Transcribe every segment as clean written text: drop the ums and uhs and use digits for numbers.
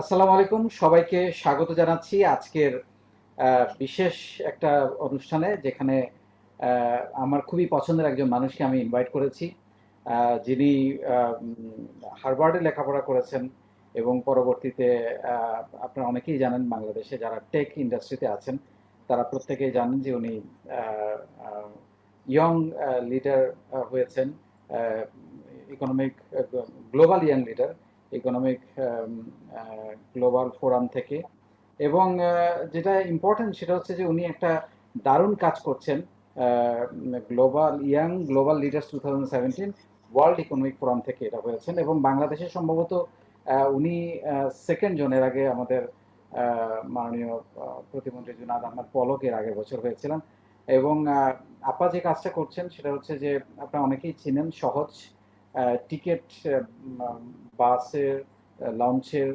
আসসালামু আলাইকুম, সবাইকে স্বাগত জানাচ্ছি আজকের বিশেষ একটা অনুষ্ঠানে, যেখানে আমার খুবই পছন্দের একজন মানুষকে আমি ইনভাইট করেছি, যিনি হার্ভার্ডে লেখাপড়া করেছেন এবং পরবর্তীতে আপনারা অনেকেই জানেন, বাংলাদেশে যারা টেক ইন্ডাস্ট্রিতে আছেন তারা প্রত্যেকেই জানেন যে উনি ইয়ং লিডার হয়েছেন, economic global young leader economic global forum থেকে। এবং যেটা ইম্পর্টেন্ট সেটা হচ্ছে যে উনি একটা দারুণ কাজ করছেন, global leaders 2017 world economic forum থেকে এটা হয়েছেন, এবং বাংলাদেশে সম্ভবত উনি সেকেন্ড জন। এর আগে আমাদের মাননীয় প্রতিমন্ত্রী জুনাদ আহমেদ পলক এর আগের বছর হয়েছিলেন। এবং আপা যে কাজটা করছেন সেটা হচ্ছে যে আপনারা অনেকেই চিনেন, সহজ টিকিট, বাসের, লঞ্চের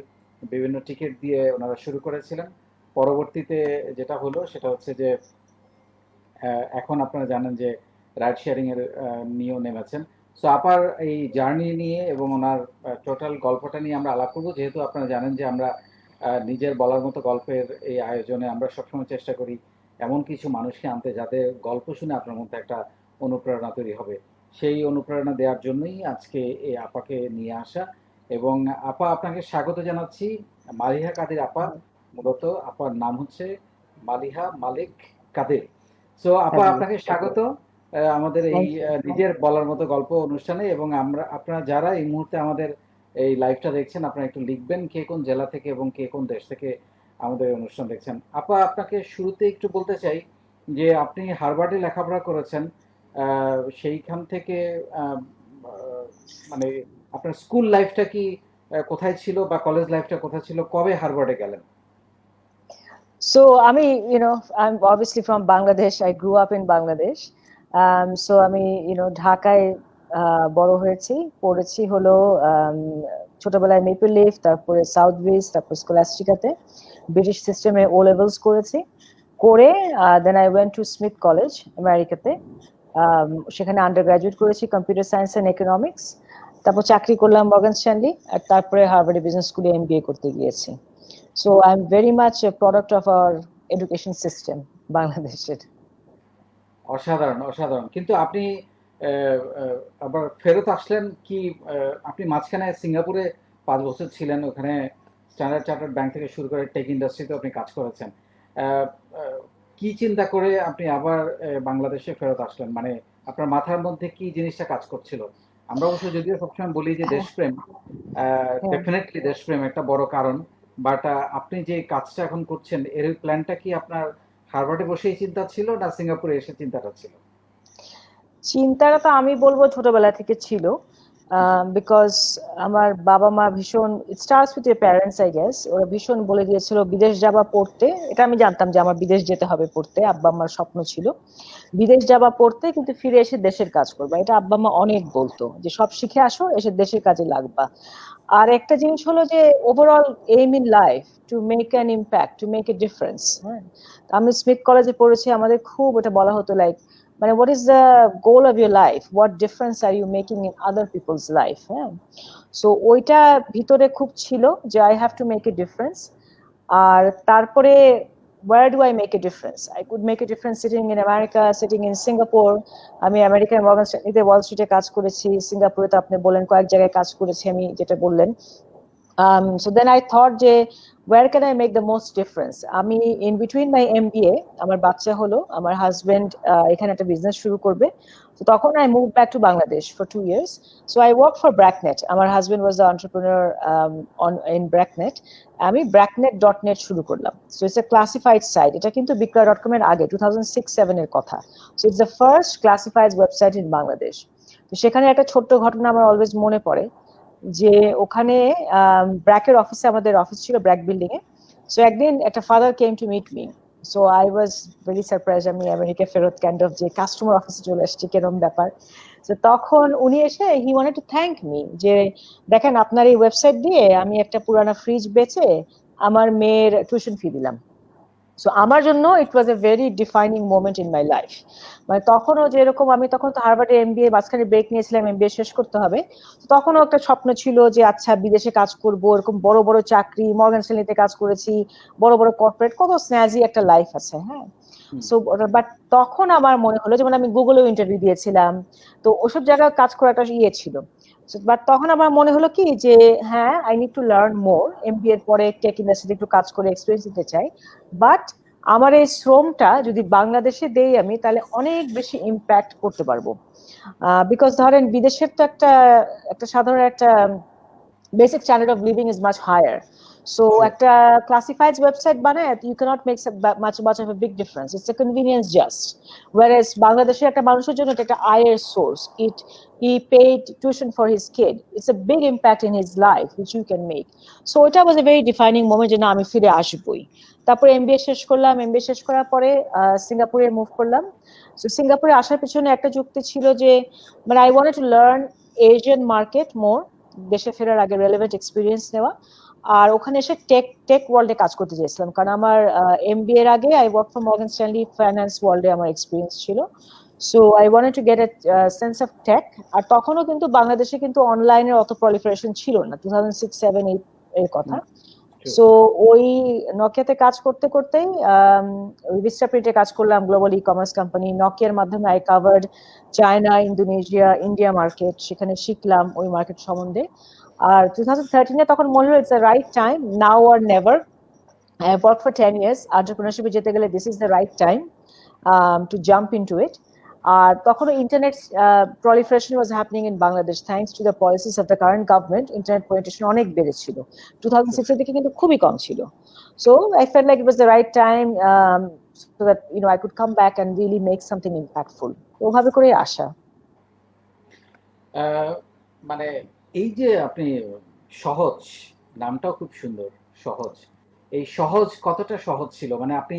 বিভিন্ন টিকিট দিয়ে ওনারা শুরু করেছিলেন। পরবর্তীতে যেটা হলো সেটা হচ্ছে যে এখন আপনারা জানেন যে রাইড শেয়ারিং এর নিয়েও নেমেছেন। সো আপার এই জার্নি নিয়ে এবং ওনার টোটাল গল্পটা নিয়ে আমরা আলাপ করবো, যেহেতু আপনারা জানেন যে আমরা নিজের বলার মতো গল্পের এই আয়োজনে আমরা সবসময় চেষ্টা করি এমন কিছু মানুষকে আনতে যাদের গল্প শুনে আপনার মধ্যে একটা অনুপ্রেরণা তৈরি হবে। সেই অনুপ্রেরণা দেওয়ার জন্যই আজকে এই আপাকে নিয়ে আসা। এবং আপা, আপনাকে স্বাগত জানাচ্ছি। মালিহা কাদের আপা, মূলত আপার নাম হচ্ছে মালিহা মালিক কাদের। সো আপা, কাজী। আপনাকে স্বাগত আমাদের এই থ্যাংক ইউ। নিজের বলার মতো গল্প অনুষ্ঠানে। এবং আপনারা যারা এই মুহূর্তে আমাদের এই লাইভটা দেখছেন, আপনারা একটু লিখবেন কে কোন জেলা থেকে এবং কে কোন দেশ থেকে আমাদের এই অনুষ্ঠান দেখছেন। আপা, আপনাকে শুরুতে একটু বলতে চাই যে আপনি হার্ভার্ডে লেখাপড়া করেছেন, সেইখান থেকে আহ, আহ, মানে আপনার স্কুল লাইফটা কি কোথায় ছিল, বা কলেজ লাইফটা কোথায় ছিল, কবে হার্ভার্ডে গেলেন? So, I'm obviously from Bangladesh. I grew up in Bangladesh. So ঢাকায় বড় হয়েছি, পড়েছি হলো ছোটবেলায় মেপল লিফ, তারপরে সাউথ ব্রিজ, তারপর স্কলাস্টিকাতে ব্রিটিশ সিস্টেমে ও লেভেলস করেছি। করে then I went to Smith College আমেরিকাতে। সেখানে আন্ডার গ্রাজুয়েট করেছি কম্পিউটার সায়েন্স অ্যান্ড ইকোনমিক্স। তারপর চাকরি করলাম মর্গান স্ট্যানলি, আর তারপরে হার্ভার্ড বিজনেস স্কুলে এমবিএ করতে গিয়েছি। So I'm very much a product of our education system, বাংলাদেশের। অসাধারণ, অসাধারণ। কিন্তু আপনি আবার ফেরত আসলেন কি? আপনি মাঝখানে সিঙ্গাপুরে 5 বছর ছিলেন, ওখানে স্ট্যান্ডার্ড চার্টার্ড ব্যাংক থেকে শুরু করে টেক ইন্ডাস্ট্রিতে আপনি কাজ করেছেন। আহ, আহ, কি চিন্তা করে আপনি আবার বাংলাদেশে ফেরত আসলেন? মানে আপনার মাথার মধ্যে কি জিনিসটা কাজ করছিল? আমরা অবশ্য যদিও সবসময় বলি যে হ্যাঁ, দেশপ্রেম, হ্যাঁ। ডেফিনেটলি দেশপ্রেম একটা বড় কারণ। বাট আপনি যে কাজটা এখন করছেন এর প্ল্যানটা কি আপনার হার্ভার্ডে বসেই চিন্তা ছিল, না সিঙ্গাপুরে এসে চিন্তাটা ছিল? চিন্তাটা তো আমি বলবো ছোটবেলা থেকে ছিল, বিকজ আমার বাবা মা ভীষণ, it starts with year parents I guess, ওরা ভীষণ বলে দিয়েছিল বিদেশ যাবা পড়তে। এটা আমি জানতাম যে আমার বিদেশ যেতে হবে পড়তে, আব্বা আম্মার স্বপ্ন ছিল বিদেশ যাবা পড়তে, কিন্তু ফিরে এসে দেশের কাজ করবা। এটা আব্বা আম্মা অনেক বলতো যে সব শিখে আসো, এসে দেশের কাজে লাগবা। আর একটা জিনিস হলো যে overall aim in life to make an impact, two make a difference. হ্যাঁ, তো আমি স্মিথ কলেজে পড়েছি, আমাদের খুব এটা বলা হতো লাইক, মানে what is the goal of your life, what difference are you making in other people's life. হ্যাঁ, সো ওইটা ভিতরে খুব ছিল যে I have to make a difference. আর তারপরে where do I make a difference? I could make a difference sitting in America, sitting in Singapore. আমি আমেরিকার মর্গান স্ট্যানলিতে ওয়াল স্ট্রিটে কাজ করেছি, সিঙ্গাপুরে তো আপনি বললেন কয়েক জায়গায় কাজ করেছি আমি, যেটা বললেন। So then I thought যে where can I make the most difference? আমি in between my MBA, আমার বাচ্চা হলো, আমার হাজবেন্ড এখানে একটা বিজনেস শুরু করবে। তো তখন I moved back to Bangladesh for 2 years. So I worked for BRACNet. আমার husband was the entrepreneur in BRACNet. আমি BRACNet.net শুরু করলাম। So it's a classified site. এটা কিন্তু বিক্রয়.com এর আগে 2006-07 এর কথা। So it's the first classified website in Bangladesh. তো সেখানে একটা ছোট্ট ঘটনা আমার অলওয়েজ মনে পড়ে, যে ওখানে ব্র্যাকের অফিসে, আমাদের অফিস ছিল ব্র্যাক বিল্ডিং এ। সো একদিন একটা father came to meet me. So I was very surprise, আমি আমেরিকা ফেরত কাইন্ড অফ যে কাস্টমার অফিসে চলে আসছি কেরম ব্যাপার। তো তখন উনি এসে he wanted to thank me, যে দেখেন আপনার এই ওয়েবসাইট দিয়ে আমি একটা পুরানা ফ্রিজ বেচে আমার মেয়ের টিউশন ফি দিলাম। সো আমার জন্য it was a very defining moment in my life. মানে তখনও যেরকম আমি তখন তো হার্ভার্ডে এমবিএ মাঝখানে ব্রেক নিয়েছিলাম, এমবিএ শেষ করতে হবে, তখনও একটা স্বপ্ন ছিল যে আচ্ছা বিদেশে কাজ করব, এরকম বড় বড় চাকরি, মর্গান স্ট্যানলিতে কাজ করেছি, বড় বড় কর্পোরেট, কত স্ন্যাজি একটা লাইফ আছে, হ্যাঁ। সো বাট তখন আমার মনে হলো, যেমন আমি গুগলেও ইন্টারভিউ দিয়েছিলাম, তো ওসব জায়গায় কাজ করা একটা ইয়ে ছিল, বাট তখন আমার মনে হলো কি যে হ্যাঁ, I need to learn more, MBA এর পরে টেক ইন্ডাস্ট্রিতে একটু কাজ করে এক্সপিরিয়েন্স নিতে চাই, বাট আমার এই শ্রমটা যদি বাংলাদেশে দেই আমি, তাহলে অনেক বেশি ইম্প্যাক্ট করতে পারবো। বিকজ ধরেন বিদেশের তো একটা একটা সাধারণ একটা basic standard of living is much higher. So একটা classifieds website বানায়, you cannot make much of a big difference. It's a convenience just. Whereas বাংলাদেশের একটা মানুষের জন্য এটা একটা আয়ের source. He paid tuition for his kid. It's a big impact in his life which you can make. So এটা was a very defining moment যে না, আমি ফিরে আসবই। তারপরে এমবিএ শেষ করলাম, এমবিএ শেষ করার পরে সিঙ্গাপুরে মুভ করলাম। সো সিঙ্গাপুরে আসার পিছনে একটা যুক্তি ছিল যে মানে I wanted to learn Asian market more, দেশে ফেরার আগে রেলেভেন্ট এক্সপিরিয়েন্স নেওয়া, আর ওখানে এসে টেক ওয়ার্ল্ডে কাজ করতে চেয়েছিলাম, কারণ আমার এমবিএ এর আগে I work for Morgan Stanley finance ওয়ার্ল্ডে আমার এক্সপিরিয়েন্স ছিল। So I wanted to get a sense of tech. আর তখনও কিন্তু বাংলাদেশে কিন্তু অনলাইনের অত প্রলিফারেশন ছিল না, 2006-07-08 এর কথা। সো ওই নকিয়াতে কাজ করতে করতেই ওই ভিস্টাপ্রিন্টে কাজ করলাম, গ্লোবাল ই কমার্স কোম্পানি। নকিয়ার মাধ্যমে I covered China, Indonesia, India market, সেখানে শিখলাম ওই মার্কেট সম্বন্ধে। আর 2013-এ তখন মনে হলো it's the right time, now or never. I have worked for 10 years. Entrepreneurship যেতে গেলে this is the right time to jump into it. আর তখন internet proliferation was happening in Bangladesh thanks to the policies of the current government. Internet penetration অনেক বেড়েছিল, 2006 এর দিকে কিন্তু খুবই কম ছিল। So I felt like it was the right time so that I could come back and really make something impactful. ওভাবে করে আসা। মানে এই যে আপনি সহজ, নামটাও খুব সুন্দর, সহজ। এই সহজ কতটা সহজ ছিল, মানে আপনি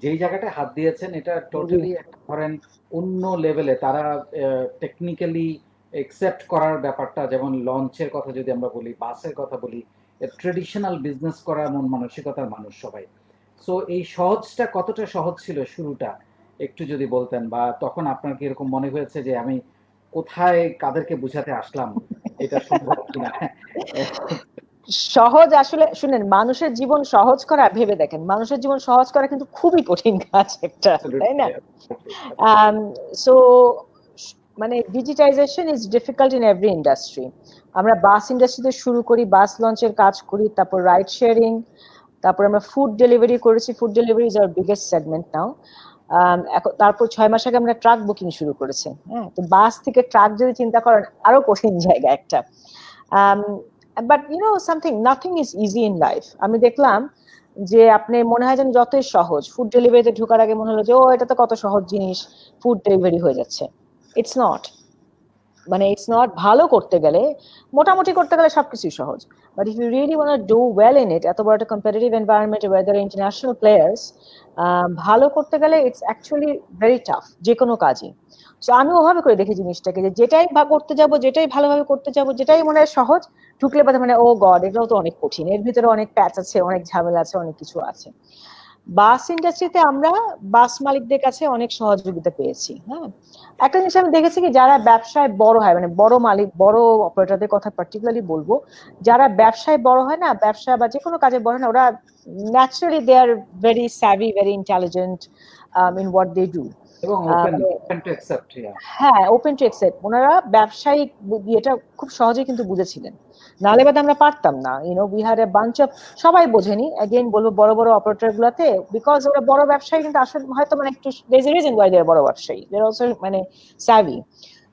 যেই জায়গাটায় হাত দিয়েছেন এটা টোটালি একটা ধরেন অন্য লেভেলে, তারা টেকনিক্যালি একসেপ্ট করার ব্যাপারটা, যেমন লঞ্চের কথা যদি আমরা বলি, বাসের কথা বলি, ট্রেডিশনাল বিজনেস করা মন মানসিকতার মানুষ সবাই। সো এই সহজটা কতটা সহজ ছিল শুরুটা একটু যদি বলতেন, বা তখন আপনার কি এরকম মনে হয়েছে যে আমি কোথায় কাদেরকে বুঝাতে আসলাম, এটা সম্ভব কিনা? সহজ আসলে শুনেন, মানুষের জীবন সহজ করা, ভেবে দেখেন, মানুষের জীবন সহজ করা কিন্তু খুবই কঠিন কাজ একটা, তাই না? সো মানে digitisation is difficult in every industry. আমরা বাস ইন্ডাস্ট্রিতে শুরু করি, বাস লঞ্চের কাজ করি, তারপর রাইড শেয়ারিং, তারপর আমরা ফুড ডেলিভারি করেছি, food delivery is our biggest segment now. তারপর 6 মাস আগে আমরা ট্রাক বুকিং শুরু করেছি। হ্যাঁ, তো বাস থেকে ট্রাক যদি চিন্তা করেন, আরো কঠিন জায়গা একটা। But something, nothing is easy in life. আমি দেখলাম যে আপনি মনে হয় যেন যতই সহজ, ফুড ডেলিভারিতে ঢোকার আগে মনে হলো যে ও এটা তো কত সহজ জিনিস, ফুড ডেলিভারি হয়ে যাচ্ছে। ইটস নট, মানে ইটস নট। ভালো করতে গেলে, মোটামুটি করতে গেলে সবকিছুই সহজ, but if you really want to do well in it, এত বড় একটা কম্পিটিটিভ এনভায়রনমেন্টে where there are international players, ভালো করতে গেলে ইটস অ্যাকচুয়ালি ভেরি টাফ, যে কোনো কাজই। সো আমি ওভাবে করে দেখি জিনিসটাকে, যে যেটাই করতে যাব, যেটাই ভালোভাবে করতে যাব, যেটাই মনে হয় সহজ, ঢুকলে বাদে মানে ও গড, এটাও তো অনেক কঠিন, এর ভিতরে অনেক প্যাচ আছে, অনেক ঝামেলা আছে, অনেক কিছু আছে। বাস ইন্ডাস্ট্রিতে আমরা বাস মালিকদের কাছে অনেক সহযোগিতা পেয়েছি। হ্যাঁ, একটা জিনিস আমি দেখেছি কি, যারা ব্যবসায় বড় হয়, মানে বড় মালিক, বড় অপারেটরদের কথা পার্টিকুলারলি বলবো, যারা ব্যবসায় বড় হয় না, ব্যবসা বা যে কোনো কাজে বড় হয় না, ওরা naturally they are very savvy, very intelligent in what they do. এবং ওপেন টু অ্যাকসেপ্ট। হ্যাঁ, ওপেন টু অ্যাকসেপ্ট। ওনারা ব্যবসায়িক এটা খুব সহজে কিন্তু বুঝেছিলেন, নাহলে বাদে আমরা পারতাম না। We had a bunch of, সবাই বোঝেনি, এগেইন বলবো বড় বড় অপারেটর গুলাতে, বিকজ ওরা বড় ব্যবসায়ী, কিন্তু আসলে হয়তো মানে একটু there is a reason why they are বড় ব্যবসায়ী, দে আর অলসো মানে স্যাভি।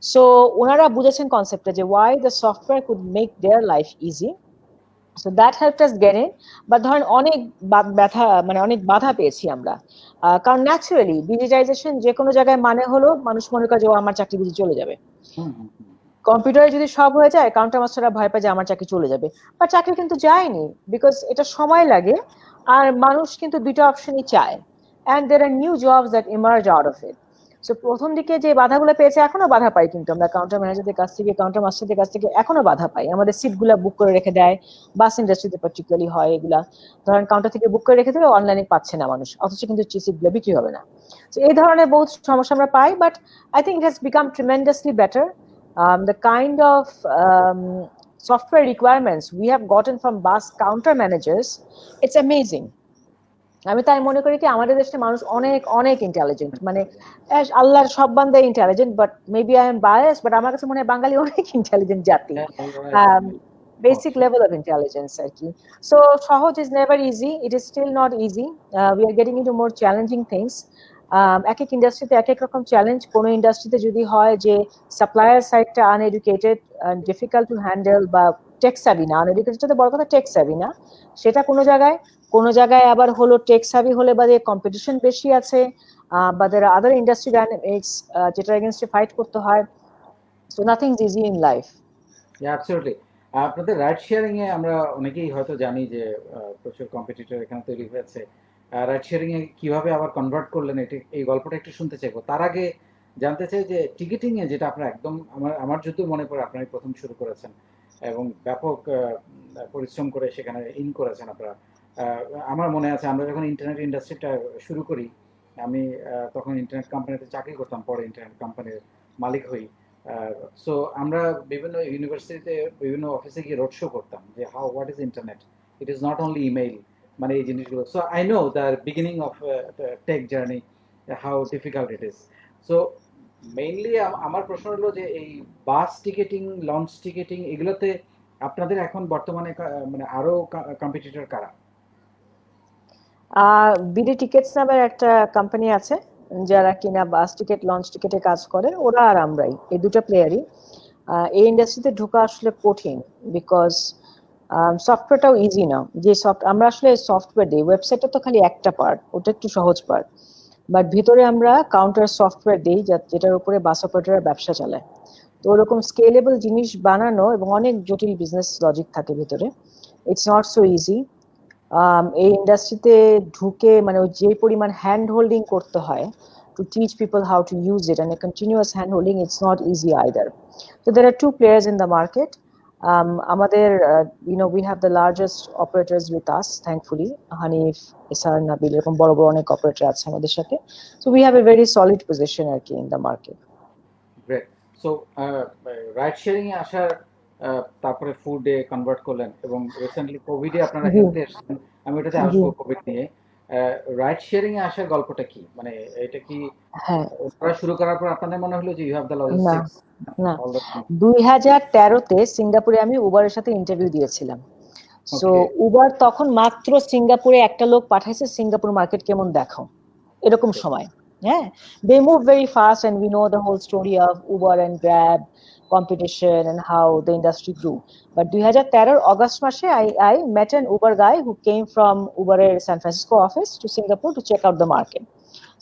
সো ওনারা বুঝেছেন কনসেপ্টটা, যে why the software could make their life easy. So that helped us get in. But ধরেন অনেক অনেক বাধা পেয়েছি আমরা, কারণ ন্যাচারালি ডিজিটাইজেশন যে কোনো জায়গায় মানে হলো, মানুষ মনে করে যে ও আমার চাকরি বুঝে চলে যাবে। কম্পিউটারে যদি সব হয়ে যায়, কাউন্টার মাস্টাররা ভয় পায় যে আমার চাকরি চলে যাবে, বা চাকরি কিন্তু যায়নি, বিকজ এটা সময় লাগে, আর মানুষ কিন্তু দুইটা অপশনই চায়, and there are new jobs that emerge out of it. So প্রথম দিকে যে বাধাগুলো পেয়েছে এখনো বাধা পাই, কিন্তু আমরা কাউন্টার ম্যানেজারদের কাছ থেকে, কাউন্টার মাস্টারদের কাছ থেকে এখনো বাধা পাই। আমাদের সিটগুলা বুক করে রেখে দেয়, বাস ইন্ডাস্ট্রিতে পার্টিকুলারলি হয় এগুলা। ধরেন কাউন্টার থেকে বুক করে রেখে দিলে অনলাইনে পাচ্ছে না মানুষ, অথচ কিন্তু সিটগুলো বিক্রি হবে না। তো এই ধরনের বহুত সমস্যা আমরা পাই, but I think it has become tremendously better. The kind of software requirements we have gotten from bus counter managers, it's amazing. আমি তাই মনে করি কি আমাদের দেশের মানুষ অনেক অনেক ইন্টেলিজেন্ট, মানে আল্লাহর সব বান্দা intelligent, but maybe I am bias, but আমার কাছে মনে হয় বাঙালি অনেক ইন্টেলিজেন্ট জাতি, বেসিক লেভেল অফ ইন্টেলিজেন্স আর কি। সো সহজ is never easy, it is still not easy, we are getting into more challenging things. এক এক ইন্ডাস্ট্রিতে এক এক রকম চ্যালেঞ্জ। কোনো ইন্ডাস্ট্রিতে যদি হয় যে সাপ্লায়ার সাইডটা আনএডুকেটেড, ডিফিকাল্ট টু হ্যান্ডেল, বা টেক স্যাভি না, আনএডুকেটেড বড় কথা টেক স্যাভি না, সেটা কোনো জায়গায় আবার হলো টেক স্যাভি হলে বাদে কম্পিটিশন বেশি আছে, বা দের আদার ইন্ডাস্ট্রি ডাইনামিক্স যেটা এগেইনস্টে ফাইট করতে হয়। So nothing is easy in life. Absolutely. আপনাদের রাইড শেয়ারিং এ আমরা অনেকেই হয়তো জানি যে প্রচুর কম্পিটিটর এখানে তৈরি হয়েছে। রাইড শেয়ারিং এ কিভাবে আবার কনভার্ট করলেন, এই গল্পটা একটু শুনতে চাইবো। তার আগে জানতে চাই যে টিকিটিং এ যেটা আপনার একদম আমার যদিও মনে পড়ে আপনারা প্রথম শুরু করেছেন এবং ব্যাপক পরিশ্রম করে সেখানে ইন করেছেন আপনারা। আমার মনে আছে আমরা যখন ইন্টারনেট ইন্ডাস্ট্রিটা শুরু করি, আমি তখন ইন্টারনেট কোম্পানিতে চাকরি করতাম, পরে ইন্টারনেট কোম্পানির মালিক হই। সো আমরা বিভিন্ন ইউনিভার্সিটিতে বিভিন্ন অফিসে গিয়ে রোড শো করতাম যে what is internet, it is not only email, মানে এই জিনিসগুলো। So I know the beginning of tech journey, how difficult it is. So mainly আমার প্রশ্ন হলো যে এই বাস টিকেটিং, লঞ্চ টিকেটিং, এগুলোতে আপনাদের এখন বর্তমানে মানে আরো কম্পিটিটর কারা? বিডি টিকেটস নামের একটা কোম্পানি আছে যারা কিনা বাস টিকেট লঞ্চ টিকেটে কাজ করে, ওরা আর আমরাই, এই দুটো প্লেয়ারই। এই ইন্ডাস্ট্রিতে ঢোকা আসলে কঠিন, বিকজ সফটওয়্যারটাও ইজি না। যে আমরা আসলে সফটওয়্যার দিই, ওয়েবসাইটটা তো খালি একটা পার্ট, ওটা একটু সহজ পার্ট, বাট ভিতরে আমরা কাউন্টার সফটওয়্যার দিই যেটার উপরে বাস অপারেটররা ব্যবসা চালায়। তো ওরকম স্কেলেবল জিনিস বানানো এবং অনেক জটিল বিজনেস লজিক থাকে ভিতরে, ইটস নট সো ইজি। এই ইন্ডাস্ট্রিতে ঢুকে মানে যে পরিমাণ হ্যান্ড হোল্ডিং করতে হয় to teach people how to use it, and a continuous hand holding, it's not easy either. So there are two players in the market. Amader, we have the largest operators with us, thankfully, Hanif, Isar, Nabil, erokom boro boro onek operator ache amader sathe. So we have a very solid position arki in the market. Great. So ride sharing এ আসার তারপরে ফুডে convert করলেন এবং recently কোভিডে আপনারা হেলথে এসেছেন, আমি ওটাতে আসবো কোভিড নিয়ে। রাইড শেয়ারিং এ আসার গল্পটা কি, মানে এটা কি ওটা শুরু করার পর আপনাদের মনে হলো যে ইউ হ্যাভ দ্য লজিস্টিক্স? না, 2013-তে সিঙ্গাপুরে আমি উবারের সাথে ইন্টারভিউ দিয়েছিলাম। সো উবার তখন মাত্র সিঙ্গাপুরে একটা লোক পাঠাইছে, সিঙ্গাপুর মার্কেট কেমন দেখো, এরকম সময়। হ্যাঁ, they move very fast and we know the whole story of Uber and Grab competition and how the industry grew. But 2013 August মাসে I met an Uber guy who came from Uber San Francisco office to Singapore to check out the market.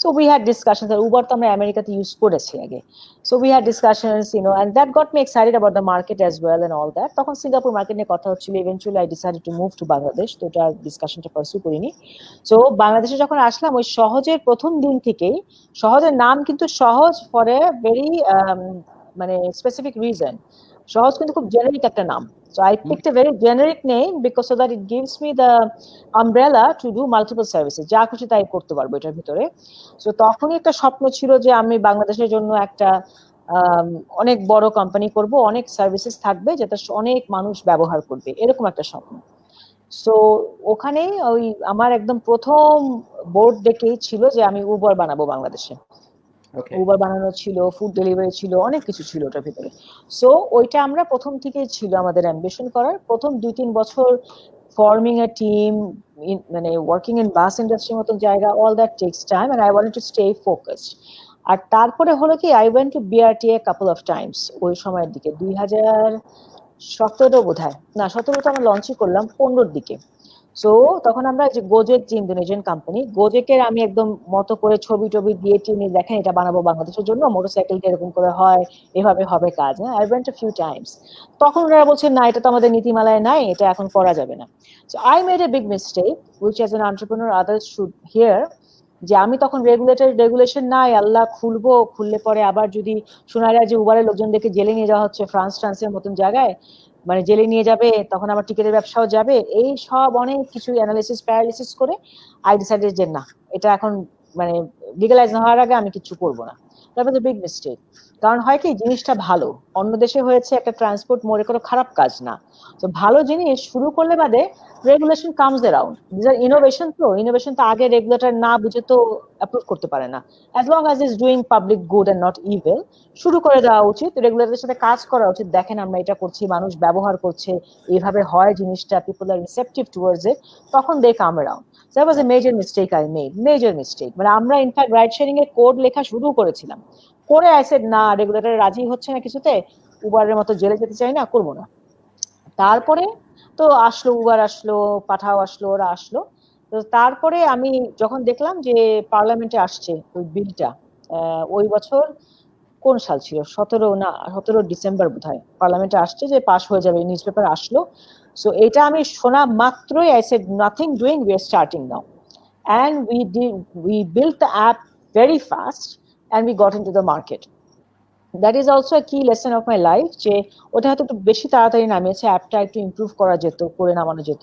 So we had discussions that Uber to আমরা আমেরিকাতে use করেছি আগে। So we had discussions, and that got me excited about the market as well and all that. তখন Singapore market নিয়ে কথা হচ্ছিল। Eventually I decided to move to Bangladesh, তো এটা ডিসকাশনটা পারসু করিনি। সো বাংলাদেশে যখন আসলাম, ওই সহজের প্রথম দিন থেকেই, সহজের নাম কিন্তু সহজ ফর এ ভেরি মানে স্পেসিফিক রিজন। সহজ কিন্তু খুব জেনারিক একটা নাম। So I picked a very generic name because so that it gives me the umbrella to do multiple services, যা খুশি তাই করতে পারবো এটার ভিতরে। সো তখনই একটা স্বপ্ন ছিল যে আমি বাংলাদেশের জন্য একটা অনেক বড় কোম্পানি করব, অনেক সার্ভিসেস থাকবে যেটা অনেক মানুষ ব্যবহার করবে, এরকম একটা স্বপ্ন। সো ওখানে ওই আমার একদম প্রথম বোর্ড ডেকেই ছিল যে আমি উবার বানাবো বাংলাদেশে। উবার বানানো ছিল, ফুড ডেলিভারি ছিল, অনেক কিছু ছিল ওটার ভিতরে। সো ওইটা আমরা প্রথম থেকেই ছিল আমাদের অ্যাম্বিশন করার। প্রথম 2-3 বছর forming a team, মানে working in bus industry মতন জায়গা, all that takes time and I wanted to stay focused. আর তারপরে হলো কি, I went to BRTA a couple of times ওই সময়ের দিকে, 2017 বোধহয়, না 17 তো আমরা লঞ্চই করলাম, 15 দিকে। সো তখন আমরা যে গোজেক, যে ইন্দোনেশিয়ান কোম্পানি, গোজেকের আমি একদম মতো করে ছবি টবি দিয়ে টিনে দেখেন এটা বানাবো বাংলাদেশের জন্য, মোটরসাইকেলটা এরকম করে হয়, এভাবে হবে কাজ। হ্যাঁ, I went a few Times. তখন ওরা বলছে না, এটা তো আমাদের নীতিমালায় নাই, এটা এখন করা যাবে না। So I made a big mistake, which as an entrepreneur others should hear. যে আমি তখন রেগুলেশন নাই, আল্লাহ খুললে পরে আবার যদি শোনা যায় যে উবারের লোকজনদেরকে জেলে নিয়ে যাওয়া হচ্ছে ফ্রান্সের মতন জায়গায়, মানে জেলে নিয়ে যাবে, তখন আবার টিকিটের ব্যবসাও যাবে, এই সব অনেক কিছু অ্যানালিসিস প্যারালিসিস করে আই ডিসাইডেড যে না, এটা এখন মানে লিগালাইজ না হওয়ার আগে আমি কিছু করবো না। That was a big mistake. কারণ হয় কি, জিনিসটা ভালো, অন্য দেশে হয়েছে, একটা ট্রান্সপোর্ট মোড়ে কোনো খারাপ কাজ না। তো ভালো জিনিস শুরু করলে বাদে regulation comes around, this are innovation, তো ইনোভেশন তো আগে রেগুলেটর না বুঝে তো অ্যাপ্রুভ করতে পারে না। As long as is doing public good and not evil, শুরু করে দেওয়া উচিত, রেগুলেটরের সাথে কাজ করা উচিত, দেখেন আমরা এটা করছি, মানুষ ব্যবহার করছে, এইভাবে হয় জিনিসটা, people are receptive towards it, তখন they come around. That was a major mistake I made, major mistake. মানে আমরা ইনফ্যাক্ট রাইড শেয়ারিং এর কোড লেখা শুরু করেছিলাম, করে আই সেড না, রেগুলেটর রাজি হচ্ছে না কিছুতে, উবারের মতো জেলে যেতে চাই না, করবো না। তারপরে তো আসলো উবার, আসলো পাঠাও, আসলো ওরা আসলো। তো তারপরে আমি যখন দেখলাম যে পার্লামেন্টে আসছে ওই বিলটা, ওই বছর কোন সাল ছিল, 17 ডিসেম্বর বোধহয় পার্লামেন্টে আসছে যে পাস হয়ে যাবে, নিউজ পেপার আসলো। সো এটা আমি শোনা মাত্রই I said nothing doing, we are starting now, and we built the app very fast and we got into the market. That is also a key lesson of my life, যে ওটা হয়তো একটু বেশি তাড়াতাড়ি নামিয়েছে, অ্যাপটা একটু ইমপ্রুভ করা যেত, করে নামানো যেত,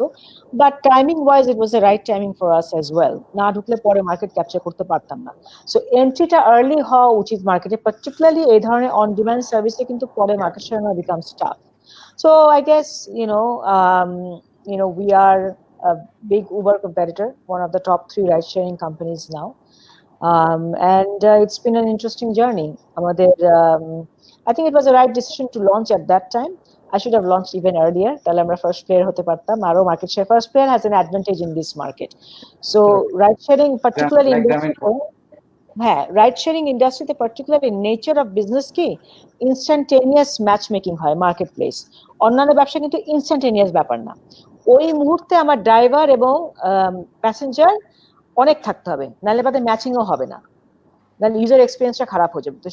but timing wise it was the right timing for us as well. না ঢুকলে পরে মার্কেট ক্যাপচার করতে পারতাম না। সো এন্ট্রিটা আর্লি হওয়া উচিত মার্কেটে, পার্টিকুলারলি এই ধরনের অন ডিমান্ড সার্ভিসে, কিন্তু পরে market share becomes tough. So I guess, we are a big Uber competitor, one of the top 3 ride-sharing companies now. And it's been an interesting journey. I think it was the right decision to launch at that time. I should have launched even earlier. তাহলে আমরা first player হতে পারতাম, আরো market share. First player has an advantage in this market. So ride-sharing, particularly in this, হ্যাঁ, ride sharing ইন্ডাস্ট্রিতে particularly nature of business কি, instantaneous match making হয় market place. অন্যান্য ব্যবসা কিন্তু ইনস্ট্যান্টেনিয়াস ব্যাপার না, ওই মুহূর্তে আমার ড্রাইভার এবং প্যাসেঞ্জার অনেক থাকতে হবে, নাহলে বাদে ম্যাচিংও হবে না, নাহলে ইউজার এক্সপিরিয়েন্সটা খারাপ হয়ে যাবে। তো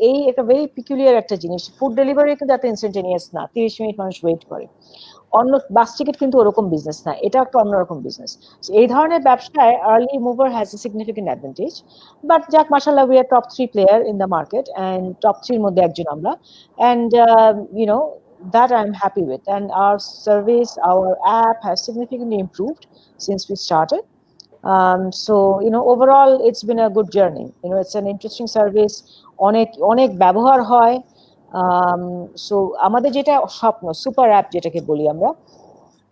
এই একটা ভেরি পিকুলিয়ার একটা জিনিস। ফুড ডেলিভারি কিন্তু এত ইনস্ট্যান্টেনিয়াস না, 30 মিনিট মানুষ ওয়েট করে। অন্য বাস টিকিট কিন্তু ওরকম বিজনেস না, এটা একটা অন্যরকম বিজনেস। এই ধরনের ব্যবসায় early mover has a significant advantage. But যাক, মাশাআল্লাহ, we are top 3 player in the market, and top 3 এর মধ্যে একজন আমরা, and that I'm happy with, and our service, our app has significantly improved since we started. So overall it's been a good journey. It's an interesting service, অনেক ব্যবহার হয়। So আমাদের যেটা স্বপ্ন, সুপার অ্যাপ যেটাকে বলি আমরা,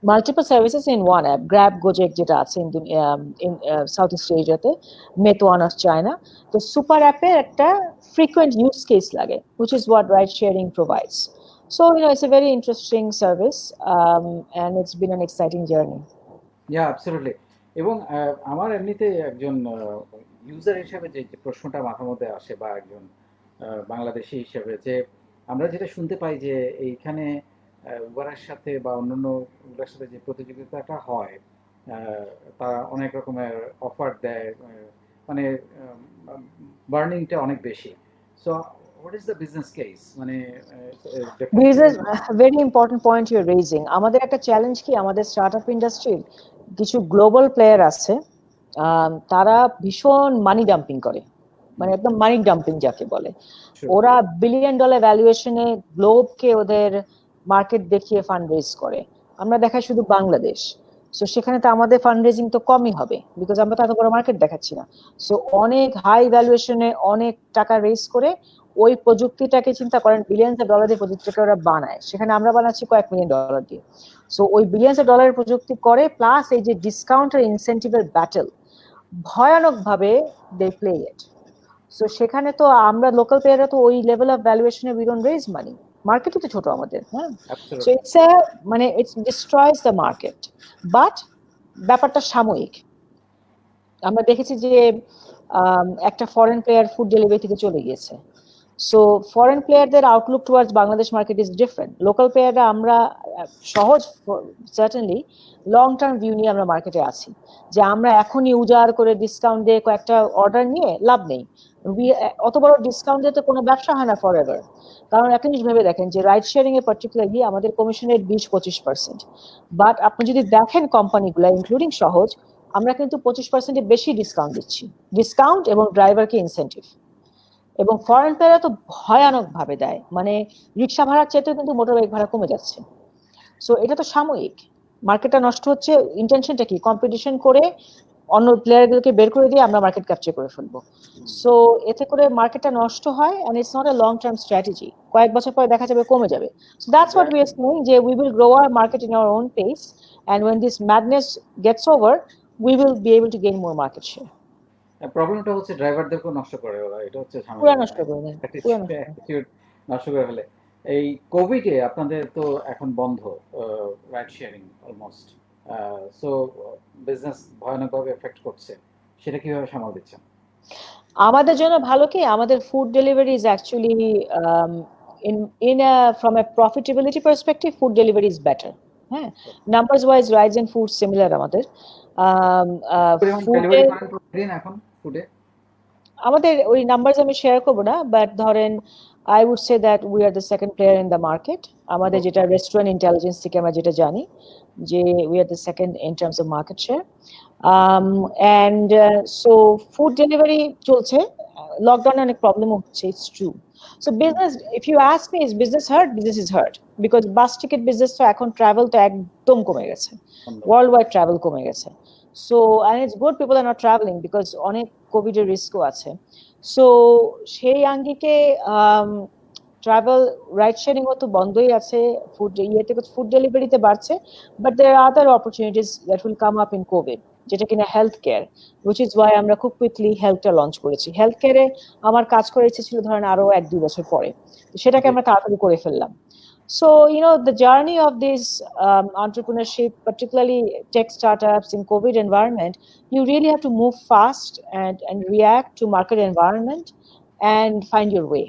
multiple services in one app, Grab Gojek যেটা আছে ইন সাউথ ইস্ট এশিয়াতে, মেতোয়ান অফ চায়না। তো সুপার অ্যাপের একটা ফ্রিকুয়েন্ট ইউজ কেস লাগে, which is what ride sharing provides. So it's a very interesting service, and it's been an exciting journey. Yeah, absolutely. এবং আমার এমনিতে একজন ইউজার হিসেবে যে প্রশ্নটা মাথার মধ্যে আসে, বা একজন বাংলাদেশি হিসেবে, যে আমরা যেটা শুনতে পাই যে এইখানে উবারের সাথে বা অন্যান্য উবারের সাথে যে প্রতিযোগিতাটা হয়, তারা অনেক রকমের অফার দেয়, মানে বার্নিংটা অনেক বেশি। So what is the business case? মানে This is a very important point you're raising. আমাদের একটা চ্যালেঞ্জ কি, আমাদের স্টার্টআপ ইন্ডাস্ট্রির কিছু গ্লোবাল প্লেয়ার আছে, তারা ভীষণ মানি ডাম্পিং করে, মানে একদম মানি ডাম্পিং যাকে বলে। ওরা $1 billion ভ্যালুয়েশনে গ্লোবকে ওদের মার্কেট দেখিয়ে ফান্ড রেজ করে। আমরা দেখাই শুধু বাংলাদেশ, সো সেখানে তো আমাদের ফান্ড রেজিং তো কমই হবে, বিকজ আমরা তো এত বড় মার্কেট দেখাচ্ছি না। সো অনেক হাই ভ্যালুয়েশনে অনেক টাকা রেজ করে ওই প্রযুক্তিটাকে, চিন্তা করেন বিলিয়ন্স অফ ডলারের প্রযুক্তিটাকে ওরা বানায়, সেখানে আমরা বানাচ্ছি কয়েক $1 million দিয়ে। সো ওই বিলিয়ন্স অফ ডলারের প্রযুক্তি করে, প্লাস এই যে ডিসকাউন্ট আর ইনসেন্টিভের ব্যাটল, ভয়ানক ভাবে দে প্লে ইট। সো সেখানে তো আমরা লোকাল প্লেয়াররা তো ওই লেভেল অফ ভ্যালুয়েশনে উই ডোন্ট রেজ মানি, মার্কেটই তো ছোট আমাদের। হ্যাঁ, so it's destroys the market. But ব্যাপারটা সাময়িক। আমরা দেখেছি যে একটা ফরেন প্লেয়ার ফুড ডেলিভারি থেকে চলে গিয়েছে। সো ফরেন প্লেয়ারদের Outlook towards Bangladesh market is different. Local প্লেয়াররা আমরা সহজ, সার্টেনলি লং টার্ম ভিউ নিয়ে আমরা মার্কেটে আছি, যে আমরা এখনই উজাড় করে ডিসকাউন্ট দিয়ে কয়েকটা অর্ডার নিয়ে লাভ নেই। অত বড় ডিসকাউন্ট দিয়ে তো কোনো ব্যবসা হয় না ফর এভার। কারণ একটা জিনিস ভেবে দেখেন যে রাইড শেয়ারিং এ পার্টিকুলারলি আমাদের কমিশন রেট 20-25%, বাট আপনি যদি দেখেন কোম্পানিগুলো ইনক্লুডিং সহজ, আমরা কিন্তু 25% বেশি ডিসকাউন্ট দিচ্ছি, ডিসকাউন্ট এবং ড্রাইভারকে ইনসেন্টিভ। এবং ফরেন প্লেয়াররা তো ভয়ানক ভাবে দেয়, মানে রিক্সা ভাড়ার চাইতেও কিন্তু মোটরবাইক ভাড়া কমে যাচ্ছে। সো এটা তো সাময়িক, মার্কেটটা নষ্ট হচ্ছে, ইন্টেনশনটা কি, কম্পিটিশন করে অন্য প্লেয়ারগুলোকে বের করে দিয়ে আমরা মার্কেট ক্যাপচার করে ফেলবো। সো এতে করে মার্কেটটা নষ্ট হয়, and it's not a long term strategy. কয়েক বছর পরে দেখা যাবে কমে যাবে। So that's what we are saying, যে we will grow our market in our own pace, and when this madness gets over we will be able to gain more market share. প্রবলেমটা হচ্ছে ড্রাইভারদেরকেও নষ্ট করে ওরা, এটা হচ্ছে পুরা ঝামেলা, নষ্ট করে দেয়, পুরা নষ্ট করে দেয়। অ্যাটিটিউড নষ্ট করে ফেলে। এই কোভিডে আপনাদের তো এখন বন্ধ ride sharing almost, so business ভয়ানকভাবে এফেক্ট করছে, সেটা কিভাবে সামাল দিচ্ছেন? আমাদের জন্য ভালো কি, আমাদের food delivery is actually from a profitability perspective, food delivery is better. হ্যাঁ, numbers wise rides and food similar আমাদের। ডেলিভারি করেন প্রতিদিন এখন ফুডে? আমাদের ওই নাম্বারস আমি শেয়ার করব না, বাট ধরেন I would say that we are the second player in the market. আমাদের যেটা রেস্টুরেন্ট ইন্টেলিজেন্স থেকে আমরা যেটা জানি, যে we are the second in terms of market share. And so food delivery চলছে, লকডাউনে অনেক প্রবলেম হচ্ছে, it's true. So business, if you ask me, is business hurt? Business is hurt, because bus ticket business তো এখন, travel তো একদম কমে গেছে, ওয়ার্ল্ড ওয়াইড ট্রাভেল কমে গেছে। So and it's good people are not travelling, because অনেক কোভিডের রিস্কও আছে। সো সেই আঙ্গিকে ট্রাভেল রাইড শেয়ারিংও তো বন্ধই আছে, ফুড ফুড ডেলিভারিতে বাড়ছে, but there are other opportunities that will come up in Covid, যেটা কিনা health care, which is why আমরা খুব কুইকলি হেলথটা লঞ্চ করেছি। হেলথ কেয়ারে আমার কাজ করার ইচ্ছে ছিল ধরেন আরো 1-2 বছর পরে, সেটাকে আমরা তাড়াতাড়ি করে ফেললাম। So, the journey of this entrepreneurship, particularly tech startups in COVID environment, you really have to move fast and react to market environment and find your way.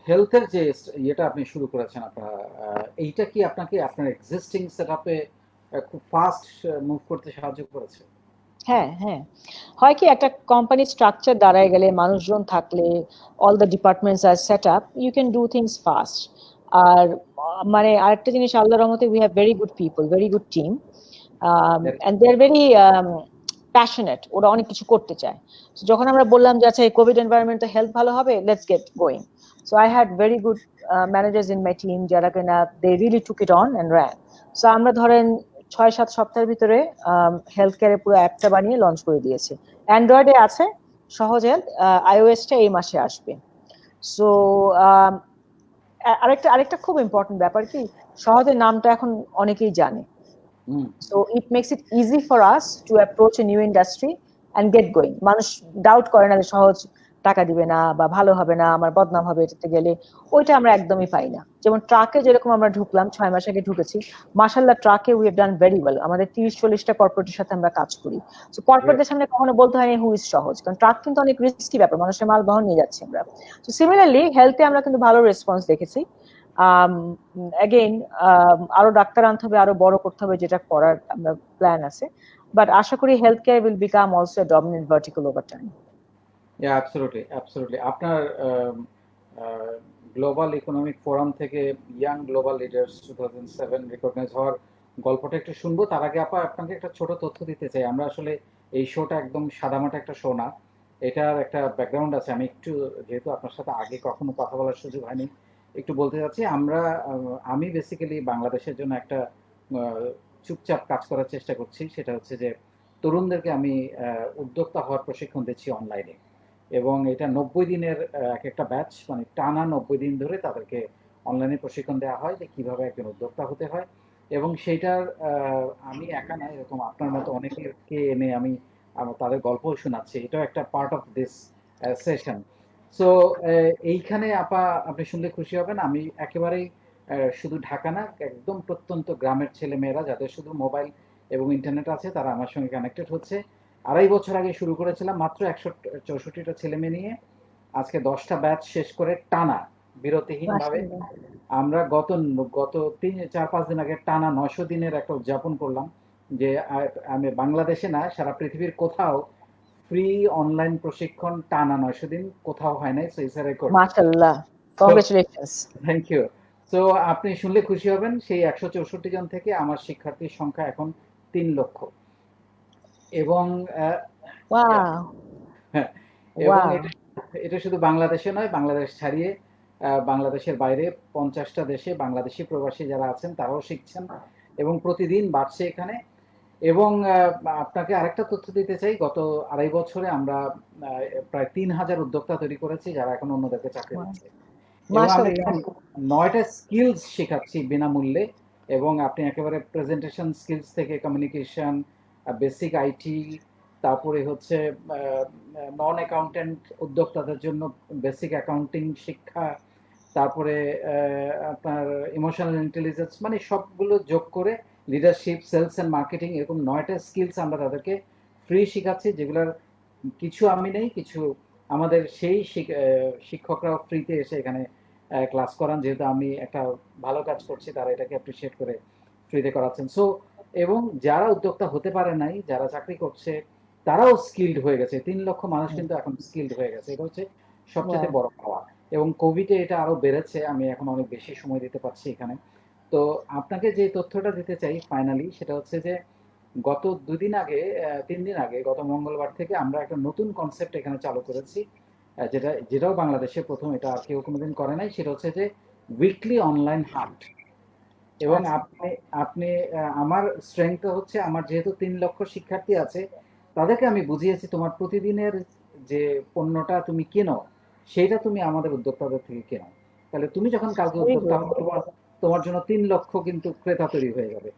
হেলথের যে ইয়েটা আপনি শুরু করেছেন আপনারা, এইটা কি আপনাকে আপনার এক্সিস্টিং সেটআপে খুব ফাস্ট মুভ করতে সাহায্য করেছে? হ্যাঁ, হ্যাঁ, হয় কি, একটা কোম্পানি স্ট্রাকচার দাঁড়ায় গেলে, মানুষজন থাকলে, all the departments are set up, you can do things fast. আর মানে আরেকটা জিনিস, আল্লাহর রহমতে we have very good people, very good team, and they are very passionate, ওরা অনেক কিছু করতে চায়। So, যখন আমরা বললাম যে আচ্ছা এই কোভিড এনভায়রনমেন্টে হেলথ ভালো হবে, let's get going, so I had very good managers in my team, যারা কিনা they really took it on and ran. So আমরা ধরেন 6-7 সপ্তাহের ভিতরে হেলথ কেয়ারের পুরো অ্যাপটা বানিয়ে লঞ্চ করে দিয়েছে। অ্যান্ড্রয়েডে আছে সহজ হেলথ, আইওএসটা এই মাসে আসবে। সো আরেকটা খুব ইম্পর্টেন্ট ব্যাপার কি, সহজের নামটা এখন অনেকেই জানে। So it makes it easy for us to approach a new industry and get going. মানুষ ডাউট করে না যে সহজ টাকা দিবে না বা ভালো হবে না, আমার বদনাম হবে এটাতে গেলে, ওইটা আমরা একদমই পাই না। যেমন ট্রাকে যেরকম আমরা ঢুকলাম, 6 মাস আগে ঢুকেছি, মাশাআল্লাহ ট্রাকে we have done very well. আমাদের 30-40টা কর্পোরেটের সাথে আমরা কাজ করি। সো কর্পোরেটদের সামনে কখনো বলতে হয় না হু ইজ সহজ, কারণ ট্রাক কিন্তু অনেক রিস্কি ব্যাপার, মানুষের মাল বহন নিয়ে যাচ্ছি আমরা। সো সিমিলারলি হেলথে আমরা কিন্তু ভালো রেসপন্স দেখেছি। অ্যাগেইন আরো ডাক্তার আনতে হবে, আরো বড় করতে হবে, যেটা করার আমরা প্ল্যান আছে, বাট আশা করি health care will become also a dominant vertical over time. Yeah, absolutely, absolutely. আপনার গ্লোবাল ইকোনমিক ফোরাম থেকে ইয়াং গ্লোবাল লিডার্স 2007 রিকগনাইজ হওয়ার গল্পটা একটু শুনবো। তার আগে আপনাকে একটা ছোট তথ্য দিতে চাই। আমরা আসলে এই শোটা একদম সাদামাটা একটা শো না, এটার একটা ব্যাকগ্রাউন্ড আছে। আমি একটু, যেহেতু আপনার সাথে আগে কখনো কথা বলার সুযোগ হয়নি, একটু বলতে চাচ্ছি। আমি বেসিক্যালি বাংলাদেশের জন্য একটা চুপচাপ কাজ করার চেষ্টা করছি। সেটা হচ্ছে যে তরুণদেরকে আমি উদ্যোক্তা হওয়ার প্রশিক্ষণ দিচ্ছি অনলাইনে, এবং এটা 90 দিনের এক একটা ব্যাচ, মানে টানা 90 দিন ধরে তাদেরকে অনলাইনে প্রশিক্ষণ দেওয়া হয় যে কীভাবে একজন উদ্যোক্তা হতে হয়। এবং সেইটার আমি একা না, এরকম আপনার মতো অনেকেরকে এনে আমি তাদের গল্পও শোনাচ্ছি। এটাও একটা part of this session. So এইখানে আপনি শুনলে খুশি হবেন, আমি একেবারেই শুধু ঢাকা না, একদম প্রত্যন্ত গ্রামের ছেলেমেয়েরা যাদের শুধু মোবাইল এবং ইন্টারনেট আছে, তারা আমার সঙ্গে কানেক্টেড হচ্ছে। 2.5 বছর আগে শুরু করেছিলাম মাত্র 164টা ছেলে মেয়ে নিয়ে। আজকে 10টা ব্যাচ শেষ করে টানা বিরতিহীনভাবে আমরা গত 4-5 দিন আগে টানা 900 দিনের একটা উদযাপন করলাম, যে আমি বাংলাদেশে না, সারা পৃথিবীর কোথাও ফ্রি অনলাইন প্রশিক্ষণ টানা 900 দিন কোথাও হয় নাই। So it's a record. মাশাআল্লাহ, কংগ্রাচুলেশনস। Thank you. সো আপনি শুনলে খুশি হবেন, সেই 164 জন থেকে আমার শিক্ষার্থীর সংখ্যা এখন 3 লক্ষ। এবং ওয়াও, হ্যাঁ, এবং ওয়াও। এটা শুধু বাংলাদেশে নয়, বাংলাদেশ ছাড়িয়ে বাংলাদেশের বাইরে 50টা দেশে বাংলাদেশি প্রবাসী যারা আছেন তারাও শিখছেন এবং প্রতিদিন বাড়ছে এখানে। এবং আপনাকে আরেকটা তথ্য দিতে চাই, গত 2.5 বছরে আমরা প্রায় 3000 উদ্যোক্তা তৈরি করেছি যারা এখন অন্যদেরকে চাকরি দিচ্ছে। এবং আমরা মাশাআল্লাহ। এখন 9টা স্কিলস শেখাচ্ছি বিনামূল্যে। এবং আপনি একেবারে প্রেজেন্টেশন স্কিলস থেকে কমিউনিকেশন, বেসিক আইটি, তারপরে হচ্ছে নন অ্যাকাউন্টেন্ট উদ্যোক্তাদের জন্য বেসিক অ্যাকাউন্টিং শিক্ষা, তারপরে আপনার ইমোশনাল ইন্টেলিজেন্স, মানে সবগুলো যোগ করে লিডারশিপ, সেলস অ্যান্ড মার্কেটিং, এরকম 9টা স্কিলস আমরা তাদেরকে ফ্রি শেখাচ্ছি, যেগুলোর কিছু আমি নেই, কিছু আমাদের সেই শিক্ষকরাও ফ্রিতে এসে এখানে ক্লাস করান, যেহেতু আমি একটা ভালো কাজ করছি তারা এটাকে অ্যাপ্রিসিয়েট করে ফ্রিতে করাচ্ছেন। সো এবং যারা উদ্যোক্তা হতে পারে নাই, যারা চাকরি করছে, তারাও স্কিলড হয়ে গেছে। 3 লক্ষ মানুষ কিন্তু এখন স্কিলড হয়ে গেছে, এটা হচ্ছে সবচেয়ে ওয়াও। বড় পাওয়া। এবং কোভিডে এটা আরো বেড়েছে, আমি এখন অনেক বেশি সময় দিতে পারছি এখানে। তো আপনাকে যে তথ্যটা দিতে চাই ফাইনালি, সেটা হচ্ছে যে গত 2 দিন আগে, 3 দিন আগে, গত মঙ্গলবার থেকে আমরা একটা নতুন কনসেপ্ট এখানে চালু করেছি, যেটাও বাংলাদেশে প্রথম, এটা আর কেউ কোনোদিন করে নাই। সেটা হচ্ছে যে উইকলি অনলাইন হাট। এবং আচ্ছা। আপনি আপনি আমার স্ট্রেংথ হচ্ছে, আমার যেহেতু 3 লক্ষ শিক্ষার্থী আছে, তাদেরকে আমি বুঝিয়েছি তোমার প্রতিদিনের যে পণ্যটা তুমি কেনো, সেইটা তুমি আমাদের উদ্যোক্তাদের থেকে কেনো। তাহলে তুমি যখন কালকে ভেরি উদ্যোক্তা গুড। হবে, তোমার জন্য 3 লক্ষ কিন্তু ক্রেতা তৈরি হয়ে যাবে।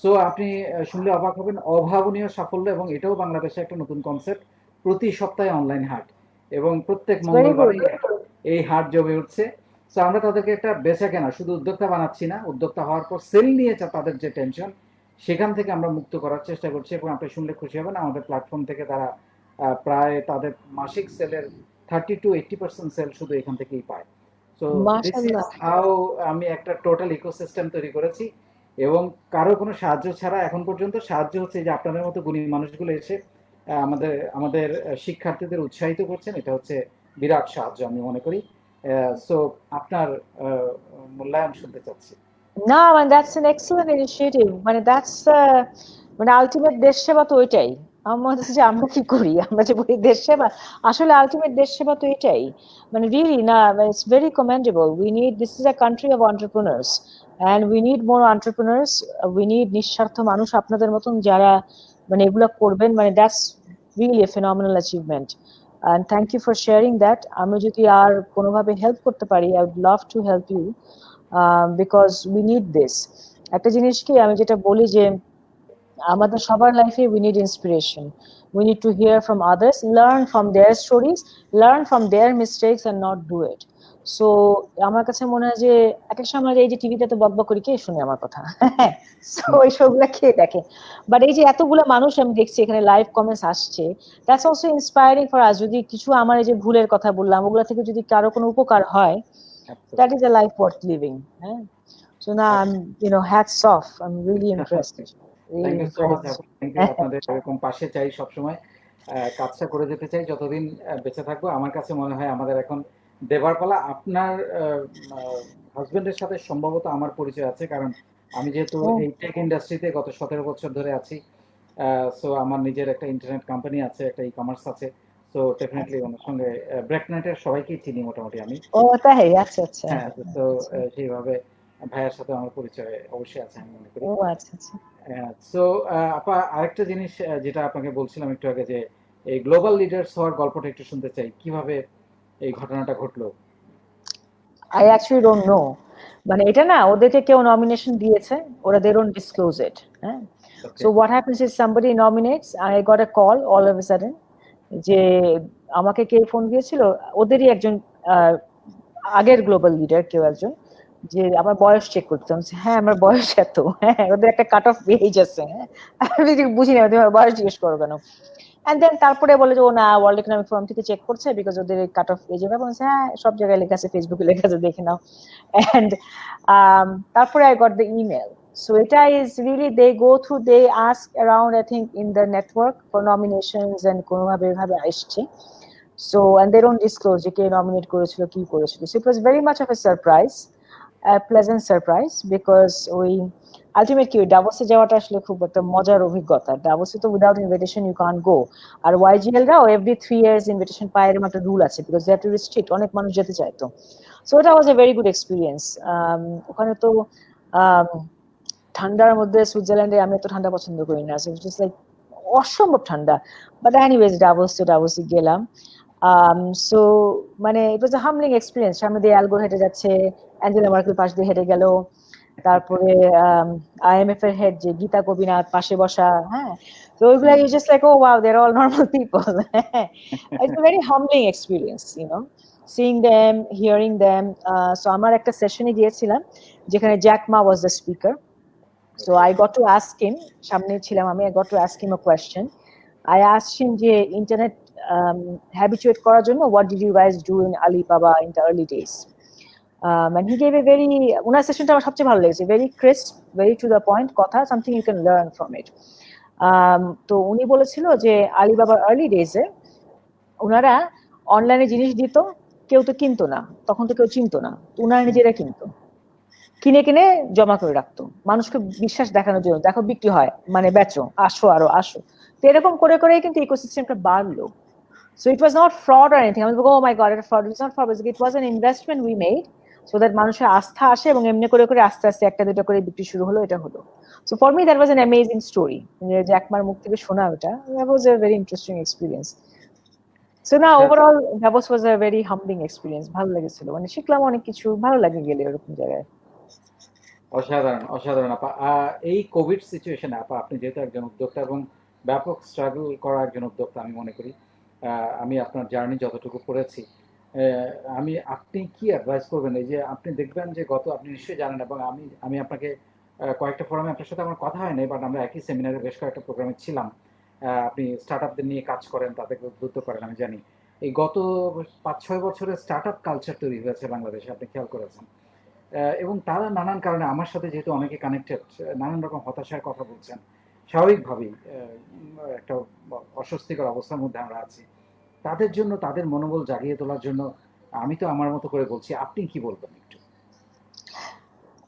সো আপনি শুনলে অবাক হবেন, অভাবনীয় সাফল্য। এবং এটাও বাংলাদেশে একটা নতুন কনসেপ্ট, প্রতি সপ্তাহে অনলাইন হাট, এবং প্রত্যেক ভেরি গুড। মঙ্গলবারই এই হাট জমে উঠছে। সো আমরা তাদেরকে একটা বেচা কেনা, শুধু উদ্যোক্তা বানাচ্ছি না, উদ্যোক্তা হওয়ার পর সেল নিয়ে তাদের যে টেনশন, সেখান থেকে আমরা মুক্ত করার চেষ্টা করছি। এবং আপনি শুনলে খুশি হবেন, আমাদের প্ল্যাটফর্ম থেকে তারা প্রায় তাদের মাসিক সেলের 30-80% সেল শুধু এখান থেকেই পায়। সো দিস ইজ মাশাআল্লাহ। হাউ আমি একটা টোটাল ইকোসিস্টেম তৈরি করেছি। এবং কারো কোনো সাহায্য ছাড়া এখন পর্যন্ত, সাহায্য হচ্ছে যে আপনাদের মতো গুণী মানুষগুলো এসে আমাদের আমাদের শিক্ষার্থীদের উৎসাহিত করছেন, এটা হচ্ছে বিরাট সাহায্য আমি মনে করি। সো আপনার মূল্যায়ন শুনতে চাচ্ছি। না, মানে দ্যাটস এন এক্সেলেন্ট ইনিশিয়েটিভ। মানে দ্যাটস মানে আলটিমেট দেশ সেবা তো ওইটাই। আমার মনে হচ্ছে যে আমরা কি করি, আমরা যে বলি দেশ সেবা, আসলে আলটিমেট দেশ সেবা তো এটাই। মানে রিয়েলি না, it's very commendable. We need, this is a country of entrepreneurs and we need more entrepreneurs. We need নিঃস্বার্থ মানুষ আপনাদের মতন যারা মানে এগুলো করবেন। মানে that's really A phenomenal achievement. and thank you for sharing that. আমি যদি আর কোনোভাবে হেল্প করতে পারি, I would love to help you because we need this. একটা জিনিস কি আমি যেটা বলি যে আমাদের সবার লাইফে we need inspiration. We need to hear from others, learn from their stories, learn from their mistakes and not do it. So আমার কাছে মনে হয় যে এক এক সময় এই যে টিভিতে তো বকবক করি, কে শুনে আমার কথা? সো এই শোগুলা কে দেখে? বাট এই যে এতগুলো মানুষ আমি দেখছি এখানে লাইভ কমেন্টস আসছে, that's also inspiring for us. যদি কিছু আমার এই যে ভুলের কথা বললাম ওগুলা থেকে যদি কারো কোনো উপকার হয়, that is a life worth living. So now I'm, hats off. I'm really impressed. Thank Really you so much. impressed. Thank you, আপনাদের এরকম পাশে চাই সবসময়, কাজটা করে যেতে চাই যতদিন বেঁচে থাকবো। আমার কাছে মনে হয় আমাদের এখন দেবার পালা। আপনার হাজবেন্ডের সাথে সম্ভবত আমার পরিচয় আছে, কারণ আমি যেহেতু Oh, এই টেক ইন্ডাস্ট্রিতে গত 17 বছর ধরে আছি। সো আমার নিজের একটা ইন্টারনেট কোম্পানি আছে, একটা ই কমার্স আছে। সো ডেফিনেটলি ওনার সঙ্গে ব্রেকনেটের সবাইকেই চিনি মোটামুটি আমি। তাই, আচ্ছা আচ্ছা। হ্যাঁ, তো সেইভাবে ভাইয়ার সাথে আমার পরিচয় অবশ্যই আছে আমি মনে করি। আচ্ছা আচ্ছা। সো আপা, আরেকটা জিনিস যেটা আপনাকে বলছিলাম একটু আগে, যে এই গ্লোবাল লিডার্স হওয়ার গল্পটা একটু শুনতে চাই, কিভাবে এই ঘটনাটা ঘটলো। I actually don't know. মানে এটা না ওদেরকে কেউ নমিনেশন দিয়েছে, ওরা they don't disclose it. হ্যাঁ, ওকে। so what happens is somebody nominates, I got a call all of a sudden যে আমাকে কে ফোন দিয়েছিল, ওদেরই একজন আগের গ্লোবাল লিডার কেউ একজন, যে আমার বয়স চেক করতে। হ্যাঁ আমার বয়স এত। হ্যাঁ, ওদের একটা কাট অফ এজ আছে। হ্যাঁ, আমি বুঝি না তুমি বয়স জিজ্ঞেস করো কেন। এন্ড দেন তারপরে বলে যে ও না, ওয়ার্ল্ড ইকোনমিক ফোরাম থেকে চেক করছে বিকজ ওদের কাট অফ এজ হবে। বলছে হ্যাঁ সব জায়গায় লেখা আছে, ফেসবুকে লেখা আছে, দেখে নাও। এন্ড তারপরে I got the email. So এটা is really they go through, they ask around I think in the network for nominations and কোনোভাবে এভাবে আসছে। So and they don't disclose যে কে nominate করেছিল, কি করেছিল। So it was very much of a surprise. Pleasant surprise, because ওই ultimate কি ডাভোসে যাওয়াটা আসলে খুব একটা মজার অভিজ্ঞতা। ডাভোসে তো without invitation you can't go. আর ওয়াইজিএল রাও এভরি 3 ইয়ার্স ইনভিটেশন পায়, এরকম একটা রুল আছে, because they have to restrict, অনেক মানুষ যেতে চাইতো। সো এটা was a very good experience. ওখানে তো ঠান্ডার মধ্যে, সুইজারল্যান্ডে আমি এত ঠান্ডা পছন্দ করি না, সো ইটস লাইক অসম্ভব ঠান্ডা। বাট এনিওয়েজ ডাভোসে গেলাম। সো মানে ইট ওয়াজ আ হামলিং এক্সপিরিয়েন্স। সামনে দিয়ে অ্যালগোর হেঁটে যাচ্ছে, অ্যাঞ্জেলা মার্কেল পাশ দিয়ে হেঁটে গেল, তারপরে আইএমএফ এর হেড যে গীতা গোপীনাথ পাশে বসা, হ্যাঁ, তো ওইগুলা you just like oh wow, they are all normal people. It's a very humbling experience, seeing them, hearing them. So আমার একটা সেশনে গিয়েছিলাম যেখানে Jack Ma was the speaker. So I got to ask him, সামনে ছিলাম আমি, I got to ask him a question. I asked him যে internet habituate করার জন্য what did you guys do in Alibaba in the early days? And he gave a very, ওনার সেশনটা আমার সবচেয়ে ভালো লেগেছে, very crisp, very to the point কথা, something you can learn from it. তো উনি বলেছিল যে আলিবাবার আর্লি ডেজে ওনারা অনলাইনে জিনিস দিত, কেউ তো কিনতো না, তখন তো কেউ চিনতো না, তো ওনারা নিজেরা কিনতো, কিনে কিনে জমা করে রাখতো মানুষকে বিশ্বাস দেখানোর জন্য, দেখো বিক্রি হয় মানে বেচো, আসো আরো আসো। তো এরকম করে করে কিন্তু ইকোসিস্টেমটা বাড়লো। So it was not fraud or anything. I was like, oh my god, it's fraud. It's not fraud. It was an investment we made so that মানুষের আস্থা আসে, এবং এমনি করে করে আস্তে আস্তে একটা দুটো করে বিক্রি শুরু হলো, এটা হলো। So for me that was an amazing story. জ্যাকমার মুখ থেকে শোনা ওটা, that was a very interesting experience. So now overall Davos was a very humbling experience. ভালো লেগেছিল, মানে শিখলাম অনেক কিছু, ভালো লাগে গেলে এরকম জায়গায়। অসাধারণ, অসাধারণ আপা। এই কোভিড সিচুয়েশনে আপা, আপনি যেহেতু একজন উদ্যোক্তা এবং ব্যাপক স্ট্রাগল করা একজন উদ্যোক্তা আমি মনে করি, আমি আপনার জার্নি যতটুকু পড়েছি, আপনি কি অ্যাডভাইস করবেন? এই যে আপনি দেখবেন যে আপনি নিশ্চয়ই জানেন, এবং আমি আপনাকে কয়েকটা ফোরামে আপনার সাথে আমার কথা হয়নি, বাট আমরা একই সেমিনারে বেশ কয়েকটা প্রোগ্রামে ছিলাম। আপনি স্টার্ট আপদের নিয়ে কাজ করেন, তাদেরকে উদ্বুদ্ধ করেন, আমি জানি। এই গত 5-6 বছরে স্টার্ট আপ কালচার তৈরি হয়েছে বাংলাদেশে, আপনি খেয়াল করেছেন। এবং তারা নানান কারণে আমার সাথে যেহেতু অনেকে কানেক্টেড, নানান রকম হতাশার কথা বলছেন। স্বাভাবিকভাবেই একটা অস্বস্তিকর অবস্থার মধ্যে আমরা আছি। তাদের জন্য, তাদের মনোবল জাগিয়ে তোলার জন্য আমি তো আমার মতো করে বলছি, আপনি কি বলবেন একটু?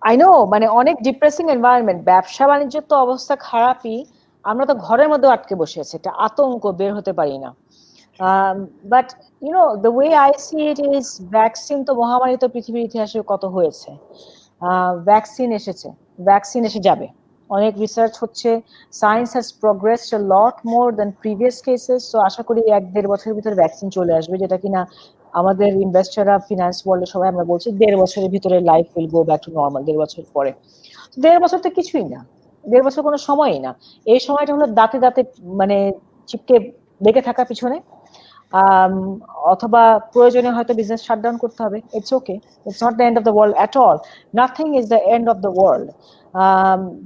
আই নো, মানে অনেক ডিপ্রেসিং এনভায়রনমেন্ট, ব্যবসা বাণিজ্যের তো অবস্থা খারাপই, আমরা তো ঘরের মধ্যে আটকে বসে আছি, একটা আতঙ্ক, বের হতে পারি না। But the way I see it is, vaccine তো, মহামারী তো পৃথিবীর ইতিহাসে কত হয়েছে, ভ্যাকসিন এসেছে, ভ্যাকসিন এসে যাবে, অনেক রিসার্চ হচ্ছে, science has progressed a lot more than previous cases. তো আশা করি 1-1.5 বছরের ভিতরে ভ্যাকসিন চলে আসবে, যেটা কিনা আমাদের ইনভেস্টররা, ফিনান্স ওয়ার্ল্ডে সবাই আমরা বলছি 1.5 বছরের ভিতরে life will go back to normal, 1.5 বছর পরে। 1.5 বছর তো কিছুই না, 1.5 বছর কোনো সময়ই না। এই সময়টা হলো দাঁতে দাঁতে মানে চিপকে লেগে থাকা পিছনে, অথবা প্রয়োজনে হয়তো বিজনেস শাটডাউন করতে হবে। It's okay, it's not the end of the world at all, nothing is the end of the world.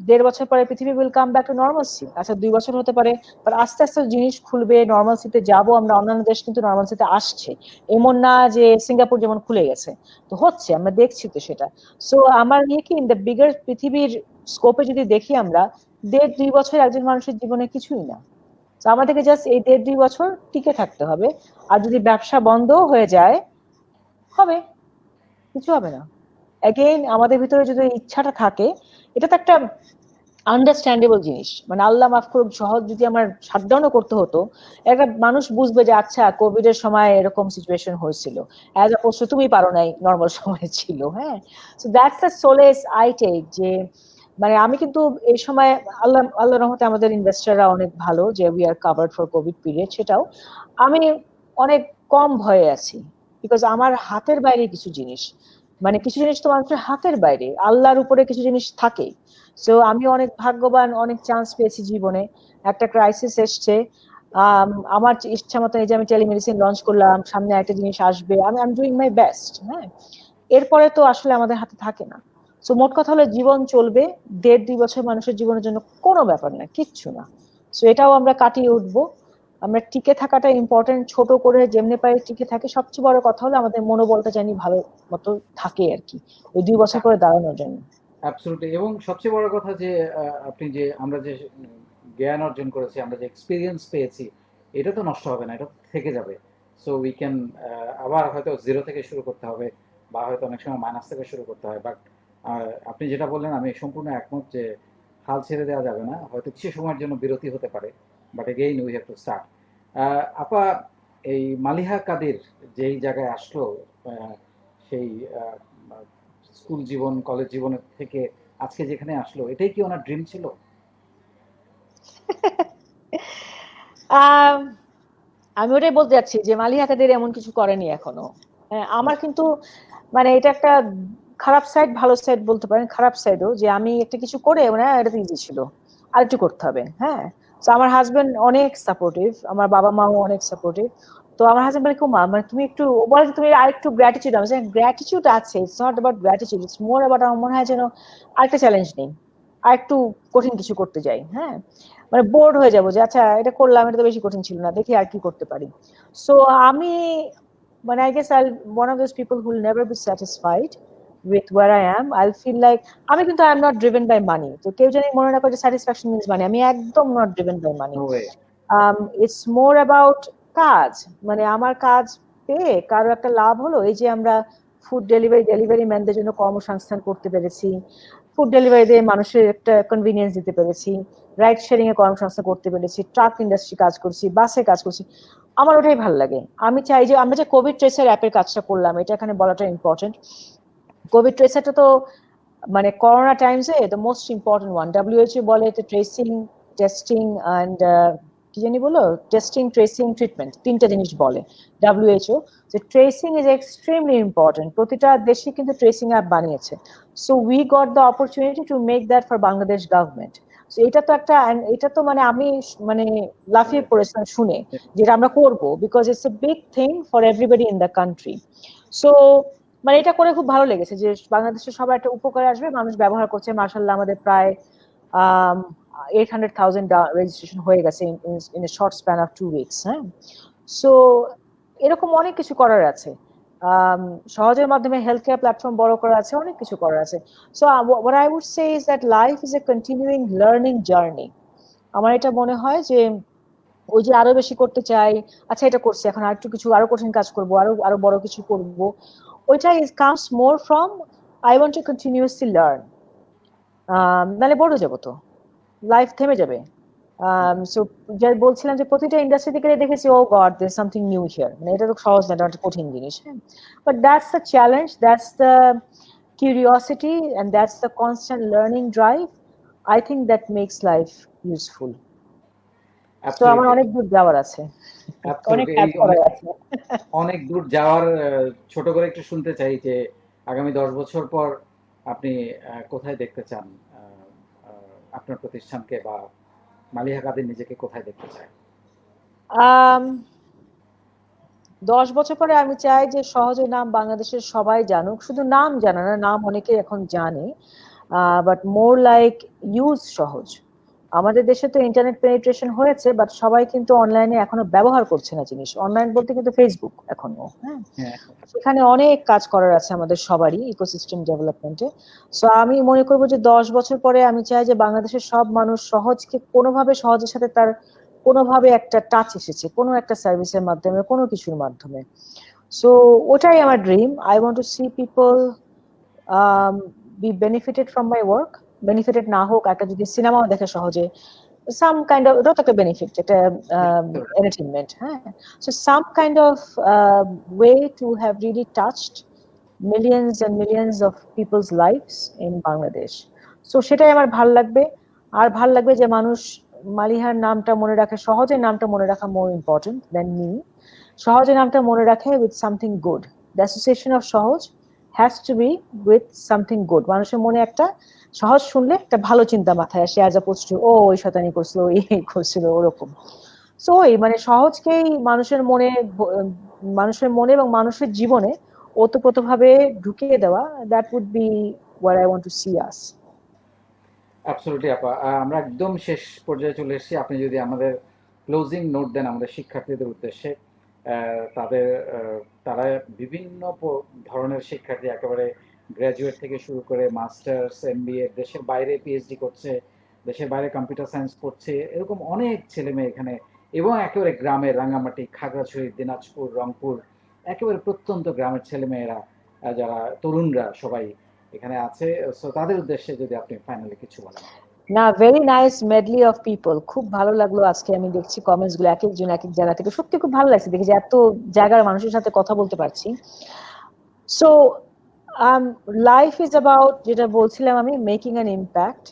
1.5 বছর পরে পৃথিবী will come back to normalcy. আচ্ছা 2 বছর হতে পারে, বাট আস্তে আস্তে জিনিস খুলবে, নর্মালসিতে যাবো আমরা। অন্যান্য দেশ কিন্তু নর্মালসিতে আসছে, এমন না যে সিঙ্গাপুর যেমন খুলে গেছে, তো হচ্ছে, আমরা দেখছি তো সেটা। সো আমার নিয়ে কি, ইন দ্য বিগার পৃথিবীর স্কোপে যদি দেখি আমরা, 1.5-2 বছর একজন মানুষের জীবনে কিছুই না। আমাদেরকে জাস্ট এই 1.5-2 বছর টিকে থাকতে হবে। আর যদি ব্যবসা বন্ধ হয়ে যায়, হবে, কিছু হবে না। এগেইন আমাদের ভিতরে যদি ইচ্ছাটা থাকে, এটা তো একটা আন্ডারস্ট্যান্ডেবল জিনিস, মানে আল্লাহ মাফ করুক, সহজ যদি আমার শাটডাউনও করতে হতো, একটা মানুষ বুঝবে যে আচ্ছা কোভিড এর সময় এরকম সিচুয়েশন হয়েছিল, অ্যাজ অপোজ টু তুমি পারো নাই, নর্মাল সময় ছিল। হ্যাঁ, so that's the solace I take, যে মানে আমি কিন্তু এই সময় আল্লাহ রহমতে আমাদের ইনভেস্টররা অনেক ভালো, যে we R covered for Covid period. সেটাও আমি অনেক কম ভয়ে আছি, বিকজ আমার হাতের বাইরে কিছু জিনিস, মানে কিছু জিনিস তো মানুষের হাতের বাইরে, আল্লাহর উপরে কিছু জিনিস থাকে। সো আমি অনেক ভাগ্যবান, অনেক চান্স পেয়েছি জীবনে। একটা ক্রাইসিস এসছে, আমার ইচ্ছা মতো এই যে আমি টেলিমেডিসিন লঞ্চ করলাম, সামনে একটা জিনিস আসবে, আমি ডুইং মাই বেস্ট। হ্যাঁ, এরপরে তো আসলে আমাদের হাতে থাকে না। সো মোট কথা হলো জীবন চলবে, 1.5-2 বছর মানুষের জীবনের জন্য কোনো ব্যাপার না, কিচ্ছু না। সো এটাও আমরা কাটিয়ে উঠবো। আমরা টিকে থাকাটা ইম্পর্টেন্ট, ছোট করে যেমনি পারি টিকে থাকে। সবচেয়ে বড় কথা হলো আমাদের মনোবলটা জানি ভালো মতো থাকে আর কি, ওই 2 বছর পরে দাঁড়ানোর জন্য। অ্যাবসলিউটলি। এবং সবচেয়ে বড় কথা যে আপনি যে, আমরা যে জ্ঞান অর্জন করেছি, আমরা যে এক্সপিরিয়েন্স পেয়েছি, এটা তো নষ্ট হবে না, এটা তো থেকে যাবে। সো উই ক্যান আবার হয়তো জিরো থেকে শুরু করতে হবে, বা হয়তো অনেক সময় মাইনাস থেকে শুরু করতে হয়, বাট আর আপনি যেটা বললেন আমি সম্পূর্ণ একমত যে হাল ছেড়ে দেওয়া যাবে না, হয়তো কিছু সময়ের জন্য বিরতি হতে পারে, but again we have to start. আপা, এই মালিহা কাদির যেই জায়গায় আসলো, আহ, সেই আহ, স্কুল জীবন কলেজ জীবনের থেকে আজকে যেখানে আসলো, এটাই কি ওনার ড্রিম ছিল? আম, আমি ওটাই বলতে যাচ্ছি যে মালিহা কাদের এমন কিছু করেনি এখনো। হ্যাঁ, আমার কিন্তু মানে এটা একটা খারাপ সাইড, ভালো সাইড বলতে পারেন। খারাপ সাইডও যে আমি একটা কিছু করে মানে এটা তো ইজি ছিল, আর একটু করতে হবে। হ্যাঁ, তো আমার হাজবেন্ড অনেক সাপোর্টিভ, আমার বাবা মাও অনেক সাপোর্টিভ। তো আমার হাজবেন্ড বলে কুমা মানে তুমি একটু, ও বলে যে তুমি আর একটু গ্র্যাটিটিউড, আমি গ্র্যাটিটিউড আছে, it's not about gratitude, it's more about, আমার মনে হয় যেন আরেকটা চ্যালেঞ্জ নেই, আর একটু কঠিন কিছু করতে যাই। হ্যাঁ, মানে বোর্ড হয়ে যাবো যে আচ্ছা এটা করলাম, এটা তো বেশি কঠিন ছিল না, দেখি আর কি করতে পারি। সো আমি মানে I guess I'll one of those people who will never be satisfied with where I am. I'll feel like আমি কিন্তু I am not driven by money. তো কেউ জানি মনে না করে যে satisfaction means money, আমি একদম not driven by money. No way. It's more about কাজ। মানে আমার কাজ পেয়ে কারো একটা লাভ হলো, এই যে আমরা ফুড ডেলিভারি ম্যানদের জন্য কর্মসংস্থান করতে পেরেছি, ফুড ডেলিভারি দিয়ে মানুষের একটা কনভিনিয়েন্স দিতে পেরেছি, রাইড শেয়ারিং এ কর্মসংস্থান করতে পেরেছি, ট্রাক ইন্ডাস্ট্রি কাজ করছি, বাসে কাজ করছি, আমার ওটাই ভালো লাগে। আমি চাই যে আমরা যে কোভিড ট্রেসার অ্যাপের কাজটা করলাম, এটা এখানে বলাটা ইম্পর্টেন্ট। কোভিড ট্রেসারটা তো মানে করোনা টাইমসে the most important one. WHO বলে এটা ট্রেসিং, টেস্টিং অ্যান্ড কি জানি বলো, টেস্টিং, ট্রেসিং, ট্রিটমেন্ট, তিনটা জিনিস বলে ডাব্লিউএইচও। যে ট্রেসিং ইজ এক্সট্রিমলি ইম্পর্টেন্ট, প্রতিটা দেশে কিন্তু ট্রেসিং অ্যাপ বানিয়েছে। So we got the opportunity to make that for Bangladesh government. এটা তো একটা, এটা তো মানে আমি মানে লাফিয়ে পড়েছিলাম শুনে যেটা আমরা করব, because it's a big thing for everybody in the country. So মানে এটা করে খুব ভালো লেগেছে যে বাংলাদেশের সবার একটা উপকারে আসবে, মানুষ ব্যবহার করছে। মার্শাল্লাহ আমাদের প্রায় 800,000 রেজিস্ট্রেশন হয়ে গেছে in a short span of 2 weeks. হ্যাঁ, সো এরকম অনেক কিছু করার আছে। সহজের মাধ্যমে হেলথ কেয়ার প্ল্যাটফর্ম বড় করা আছে, অনেক কিছু করার আছে। So what I would say is that life is a continuing learning journey. আমার এটা মনে হয় যে ওই যে আরো বেশি করতে চাই, আচ্ছা এটা করছি এখন আর একটু কিছু আরো কঠিন কাজ করব, আরো আরো বড় কিছু করব, ওইটা is comes more from I want two continuously learn. নাহলে বড় যাবো তো, লাইফ থেমে যাবে। সো যাই বলছিলাম যে প্রতিটা ইন্ডাস্ট্রি থেকে দেখেছি oh God there something new here, মানে এটা তো সহজ না, এটা একটা কঠিন জিনিস। হ্যাঁ, but that's the challenge, that's the curiosity and that's the constant learning drive. I think that makes life useful. তো আমার অ্যাবসলিউটলি, অনেক দূর যাওয়ার আছে, অনেক অ্যাবসলিউটলি। কাজ এই করার অনেক আছে। অনেক দূর যাওয়ার, ছোট করে একটু শুনতে চাই যে আগামী 10 বছর পর আপনি কোথায় দেখতে চান আপনার প্রতিষ্ঠানকে, বা মালিহা কাদের নিজেকে কোথায় দেখতে চায়? আম 10 বছর পরে আমি চাই যে সহজে নাম বাংলাদেশের সবাই জানুক, শুধু নাম জানা না, নাম অনেকে এখন জানে, বাট মোর লাইক ইউজ সহজ। আমাদের দেশে তো ইন্টারনেট পেনিট্রেশন হয়েছে, বাট সবাই কিন্তু অনলাইনে এখনো ব্যবহার করছে না জিনিস। অনলাইন বলতে কিন্তু ফেসবুক এখনো। হ্যাঁ, হ্যাঁ, সেখানে অনেক কাজ করার আছে আমাদের সবারই ইকোসিস্টেম ডেভেলপমেন্টে। সো আমি মনে করবো যে 10 বছর পরে আমি চাই যে বাংলাদেশের সব মানুষ সহজকে কোনোভাবে, সহজের সাথে তার কোনোভাবে একটা টাচ এসেছে, কোনো একটা সার্ভিসের মাধ্যমে, কোনো কিছুর মাধ্যমে। সো ওটাই আমার dream. I want to C people B benefited from my work. Benefited না হোক, একটা যদি সিনেমাও দেখে সহজে, some kind of, এটাও তো একটা বেনিফিট, একটা এন্টারটেনমেন্ট। হ্যাঁ, so some kind of way to have really touched millions and millions of people's lives in Bangladesh. So সেটাই আমার ভাল লাগবে। আর ভাল লাগবে যে মানুষ মালিহার নামটা মনে রাখে, সহজে নামটা মনে রাখা মোর ইম্পর্টেন্ট দেন মি। সহজে নামটা মনে রাখে with something good. The association of Shohoz has to be with something good. মানুষের মনে একটা সহজ শুনলে একটা ভালো চিন্তা মাথায় আসে, অ্যাজ অপোজ টু ও ওই শয়তানি করছিল, এই করছিল, ওরকম। সো ওই মানে সহজকেই মানুষের মনে এবং মানুষের জীবনে ওতপ্রোতভাবে ঢুকিয়ে দেওয়া, that would be what I want to see us. Absolutely আপা। আমরা একদম শেষ পর্যায়ে চলে এসেছি। আপনি যদি আমাদের ক্লোজিং নোট দেন আমাদের শিক্ষার্থীদের উদ্দেশ্যে। তাদের তারা বিভিন্ন ধরনের শিক্ষার্থী, একেবারে গ্র্যাজুয়েট থেকে শুরু করে মাস্টার্স, এমবিএ, দেশের বাইরে পিএইচডি করছে, দেশের বাইরে কম্পিউটার সায়েন্স পড়ছে, এরকম অনেক ছেলে মেয়ে এখানে, এবং একেবারে গ্রামের রাঙ্গামাটি, খাগড়াছড়ি, দিনাজপুর, রংপুর, একেবারে প্রত্যন্ত গ্রামের ছেলেমেয়েরা, যারা তরুণরা সবাই এখানে আছে, সো তাদের উদ্দেশ্যে যদি আপনি ফাইনালি কিছু বলেন। না, very nice madly of people, খুব ভালো লাগলো আজকে। আমি দেখছি কমেন্টস গুলো এক একজন এক এক জায়গা থেকে, সত্যি খুব ভালো লাগছে দেখি যে এত জায়গার মানুষের সাথে কথা বলতে পারছি। সো লাইফ ইজ অ্যাবাউট, যেটা বলছিলাম আমি, মেকিং অ্যান ইম্প্যাক্ট।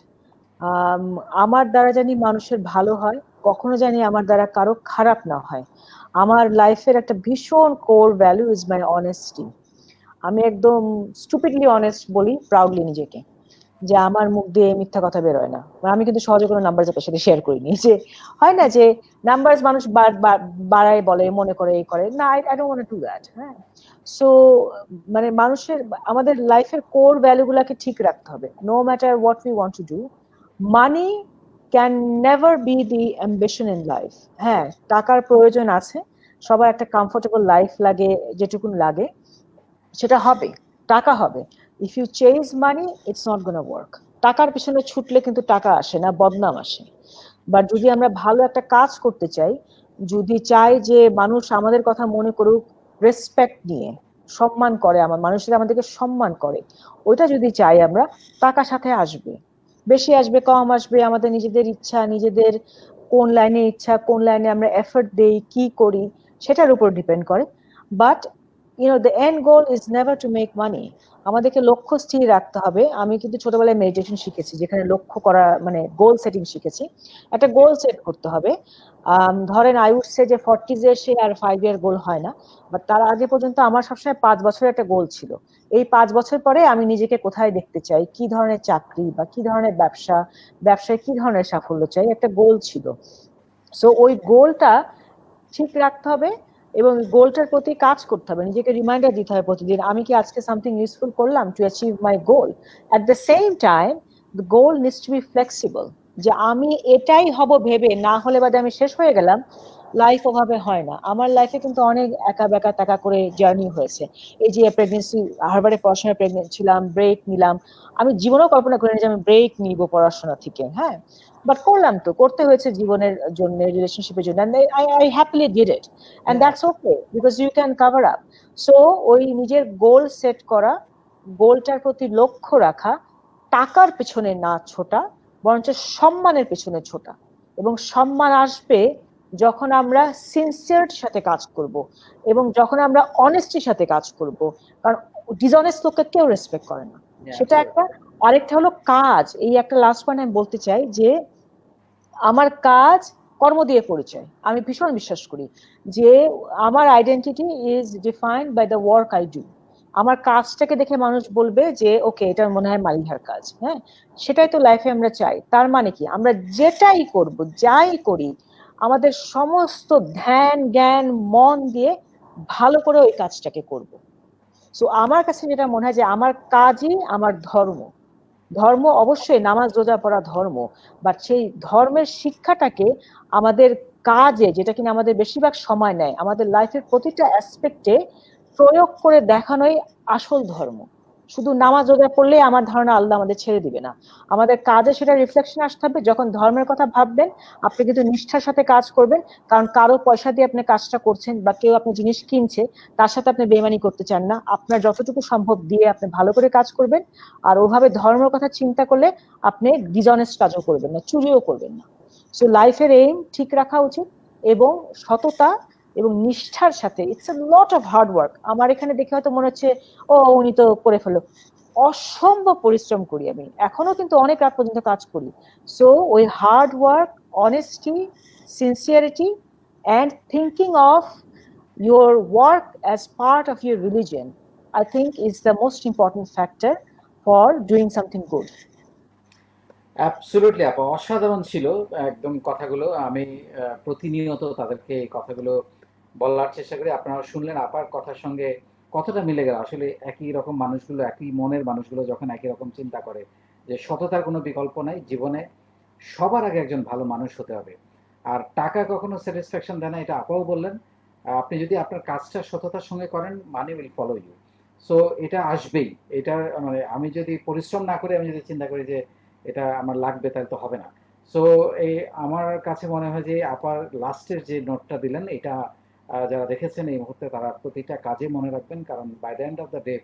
আমার দ্বারা জানি মানুষের ভালো হয়, কখনো জানি আমার দ্বারা কারো খারাপ না হয়। আমার লাইফের একটা ভীষণ core value is my honesty. আমি একদম স্টুপিডলি অনেস্ট বলি প্রাউডলি নিজেকে, যে আমার মুখ দিয়ে মিথ্যা কথা বেরোয় না। আমি কিন্তু সহজে কোনো নাম্বার আপনার সাথে শেয়ার করিনি, যে হয় না যে নাম্বার মানুষ বাড়ায় বলে মনে করে এই করে না, I don't want to do that. হ্যাঁ, সো মানে মানুষের, আমাদের লাইফের কোর ভ্যালু গুলাকে ঠিক রাখতে হবে, no matter what we want to do. Money can never be the ambition in life. হ্যাঁ, টাকার প্রয়োজন আছে, সবার একটা কমফোর্টেবল লাইফ লাগে, যেটুকুন লাগে সেটা হবে, টাকা হবে। If you chase money, it's not gonna work. টাকার পিছনে ছুটলে কিন্তু টাকা আসে না, বদনাম আসে। বাট যদি আমরা ভালো একটা কাজ করতে চাই, যদি চাই যে মানুষ আমাদের কথা মনে করুক, রেসপেক্ট নিয়ে সম্মান করে, আমার মানুষেরা আমাদেরকে সম্মান করে, ওইটা যদি চাই আমরা, টাকা সাথে আসবে, বেশি আসবে কম আসবে আমাদের নিজেদের ইচ্ছা, নিজেদের কোন লাইনে ইচ্ছা, কোন লাইনে আমরা এফর্ট দেই, কি করি, সেটার উপর ডিপেন্ড করে। But the end goal is never to make money. আমাদেরকে লক্ষ্য স্থির রাখতে হবে। আমি কিন্তু ছোটবেলায় মেডিটেশন শিখেছি, যেখানে লক্ষ্য করা মানে গোল সেটিং শিখেছি। একটা গোল সেট করতে হবে। ধরেন আই উড সে যে 40s এসে আর 5 ইয়ার গোল হয় না, বাট তার আগে পর্যন্ত আমার সবসময় 5 বছরের একটা গোল ছিল। এই 5 বছর পরে আমি নিজেকে কোথায় দেখতে চাই, কি ধরনের চাকরি বা কি ধরনের ব্যবসা, ব্যবসায় কি ধরনের সাফল্য চাই, একটা গোল ছিল। সো ওই গোলটা ঠিক রাখতে হবে এবং গোলটার প্রতি কাজ করতে হবে, নিজেকে রিমাইন্ডার দিতে হবে প্রতিদিন, আমি কি আজকে সামথিং ইউজফুল করলাম to achieve my goal. At the same time the goal needs to be flexible, যে আমি এটাই হব ভেবে না হলে বাদে আমি শেষ হয়ে গেলাম, লাইফ ওভাবে হয় না। আমার লাইফে কিন্তু অনেক একা বেকা টাকা করে জার্নি হয়েছে। এই যে প্রেগনেন্সি, হারবারে পড়াশোনায় প্রেগনেন্ট ছিলাম, ব্রেক নিলাম, আমি জীবনেও কল্পনা করিনি যে আমি ব্রেক নিব পড়াশোনা থেকে। হ্যাঁ, বাট করলাম, তো করতে হয়েছে জীবনের জন্য, রিলেশনশিপের জন্য, I happily did it, and that's okay because you can cover up. So ওই নিজের গোল সেট করা, গোলটার প্রতি লক্ষ্য রাখা, টাকার পেছনে না ছোটা, বরঞ্চ সম্মানের পেছনে ছোটা। এবং সম্মান আসবে যখন আমরা সিনসিয়ার সাথে কাজ করব এবং যখন আমরা অনেস্টির সাথে কাজ করব, কারণ ডিসঅনেস্ট লোককে কেউ রেসপেক্ট করে না, সেটা একটা। আরেকটা হলো কাজ, এই একটা লাস্ট পয়েন্ট আমি বলতে চাই যে আমার কাজ কর্ম দিয়ে পরিচয়। আমি ভীষণ বিশ্বাস করি যে আমার identity is defined by the work I do. আমার কাজটাকে দেখে মানুষ বলবে যে ওকে, এটা মনে হয় মালিহার কাজ। হ্যাঁ, সেটাই তো লাইফে আমরা চাই। তার মানে কি, আমরা যেটাই করব, যাই করি, আমাদের সমস্ত ধ্যান জ্ঞান মন দিয়ে ভালো করে ওই কাজটাকে করব। সো আমার কাছে যেটা মনে হয় যে আমার কাজই আমার ধর্ম। ধর্ম অবশ্যই নামাজ রোজা পড়া ধর্ম, বাট সেই ধর্মের শিক্ষাটাকে আমাদের কাজে, যেটা কিনা আমাদের বেশিরভাগ সময় নেয়, আমাদের লাইফের প্রতিটা অ্যাসপেক্টে প্রয়োগ করে দেখানোই আসল ধর্ম। শুধু নামাজ রোজা পড়লেই আমার ধারণা আল্লাহ আমাদের ছেড়ে দিবে না, আমাদের কাজে সেটা রিফ্লেকশন আসতে হবে। যখন ধর্মের কথা ভাববেন, আপনি কিন্তু নিষ্ঠার সাথে কাজ করবেন, কারণ কারো পয়সা দিয়ে আপনি কাজটা করছেন বা কেউ আপনার জিনিস কিনছে, তার সাথে আপনি বেইমানি করতে চান না। আপনার যতটুকু সম্ভব দিয়ে আপনি ভালো করে কাজ করবেন। আর ওভাবে ধর্মের কথা চিন্তা করলে আপনি ডিসঅনেস্ট কাজও করবেন না, চুরিও করবেন না। সো লাইফের এইম ঠিক রাখা উচিত এবং সততা এবং নিষ্ঠার সাথে, it's a lot of hard work. আমার এখানে দেখে হয়তো মনে হচ্ছে ও উনি তো করে ফেলো, অসম্ভব পরিশ্রম করি আমি, এখনো কিন্তু অনেক রাত পর্যন্ত কাজ করি। সো ওই hard work, honesty, sincerity and thinking of your work as part of your religion, I think is the most important factor for doing something good. Absolutely আপা, অসাধারণ ছিল একদম কথাগুলো। আমি প্রতিনিয়ত তাদেরকে এই কথাগুলো বলার চেষ্টা করি। আপনারা শুনলেন আপার কথার সঙ্গে কতটা মিলে গেল। আসলে একই রকম মানুষগুলো, একই মনের মানুষগুলো যখন একই রকম চিন্তা করে যে সততার কোনো বিকল্প নাই জীবনে, সবার আগে একজন ভালো মানুষ হতে হবে। আর টাকা কখনো স্যাটিসফ্যাকশন দেয় না, এটা আপাও বললেন। আপনি যদি আপনার কাজটা সততার সঙ্গে করেন, money will follow you. So এটা আসবেই। এটা মানে আমি যদি পরিশ্রম না করে, আমি যদি চিন্তা করি যে এটা আমার লাগবে, তাহলে তো হবে না। সো এই আমার কাছে মনে হয় যে আপার লাস্টের যে নোটটা দিলেন, এটা যারা দেখেছেন এই মুহূর্তে, তারা প্রতিটা কাজে মনে রাখবেন। কারণ by the end of the day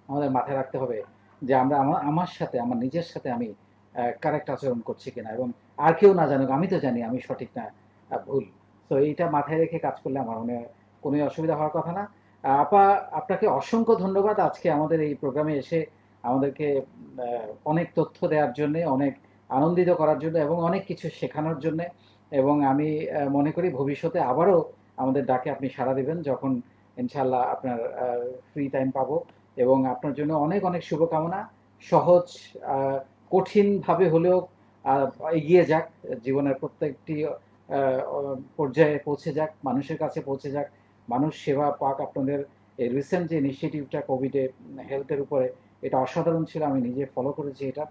আমাদের মাথায় রাখতে হবে যে আমরা আমার সাথে, আমার নিজের সাথে আমি কারেক্ট আচরণ করছি কিনা, এবং আর কেউ না জানুক, আমি তো জানি আমি সঠিক না ভুল। তো এইটা মাথায় রেখে কাজ করলে আমার মনে হয় কোনো অসুবিধা হওয়ার কথা না। আপা, আপনাকে অসংখ্য ধন্যবাদ আজকে আমাদের এই প্রোগ্রামে এসে আমাদেরকে অনেক তথ্য দেওয়ার জন্য, অনেক আনন্দিত করার জন্য এবং অনেক কিছু শেখানোর জন্য। এবং আমি মনে করি ভবিষ্যতে আবারও আমাদের ডাকে আপনি সাড়া দিবেন যখন ইনশাল্লাহ আপনার ফ্রি টাইম পাবো। এবং আপনার জন্য অনেক অনেক শুভকামনা। সহজ, কঠিনভাবে হলেও এগিয়ে যাক, জীবনের প্রত্যেকটি পর্যায়ে পৌঁছে যাক, মানুষের কাছে পৌঁছে যাক, মানুষ সেবা পাক। আপনাদের এই রিসেন্ট যে ইনিশিয়েটিভটা কোভিডে হেলথের উপরে, এটা অসাধারণ ছিল, আমি নিজে ফলো করেছি এটা।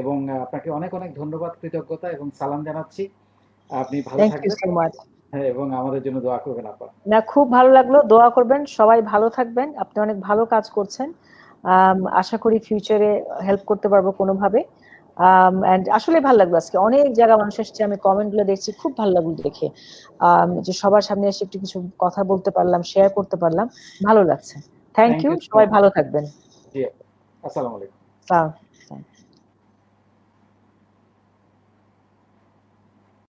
এবং আপনাকে অনেক অনেক ধন্যবাদ, কৃতজ্ঞতা এবং সালাম জানাচ্ছি। আপনি ভালো থ্যাংক ইউ থাকবেন। So much. হ্যাঁ, এবং আমাদের জন্য দোয়া করবেন আপা। না, খুব ভালো লাগলো, দোয়া করবেন, সবাই ভালো থাকবেন, আপনি অনেক ভালো কাজ করছেন। আশা করি ফিউচারে হেল্প করতে পারবো কোনোভাবে। এন্ড আসলে ভালো লাগলো, আজকে অনেক জায়গা মানুষ এসেছে, আমি কমেন্ট গুলো দেখছি, খুব ভালো লাগলো দেখে। যে সবার সামনে এসে একটু কিছু কথা বলতে পারলাম, শেয়ার করতে পারলাম, ভালো লাগছে। Thank thank you, you so সবাই মাচ। ভালো থাকবেন। জি আপা, আসসালামু আলাইকুম। সালাম।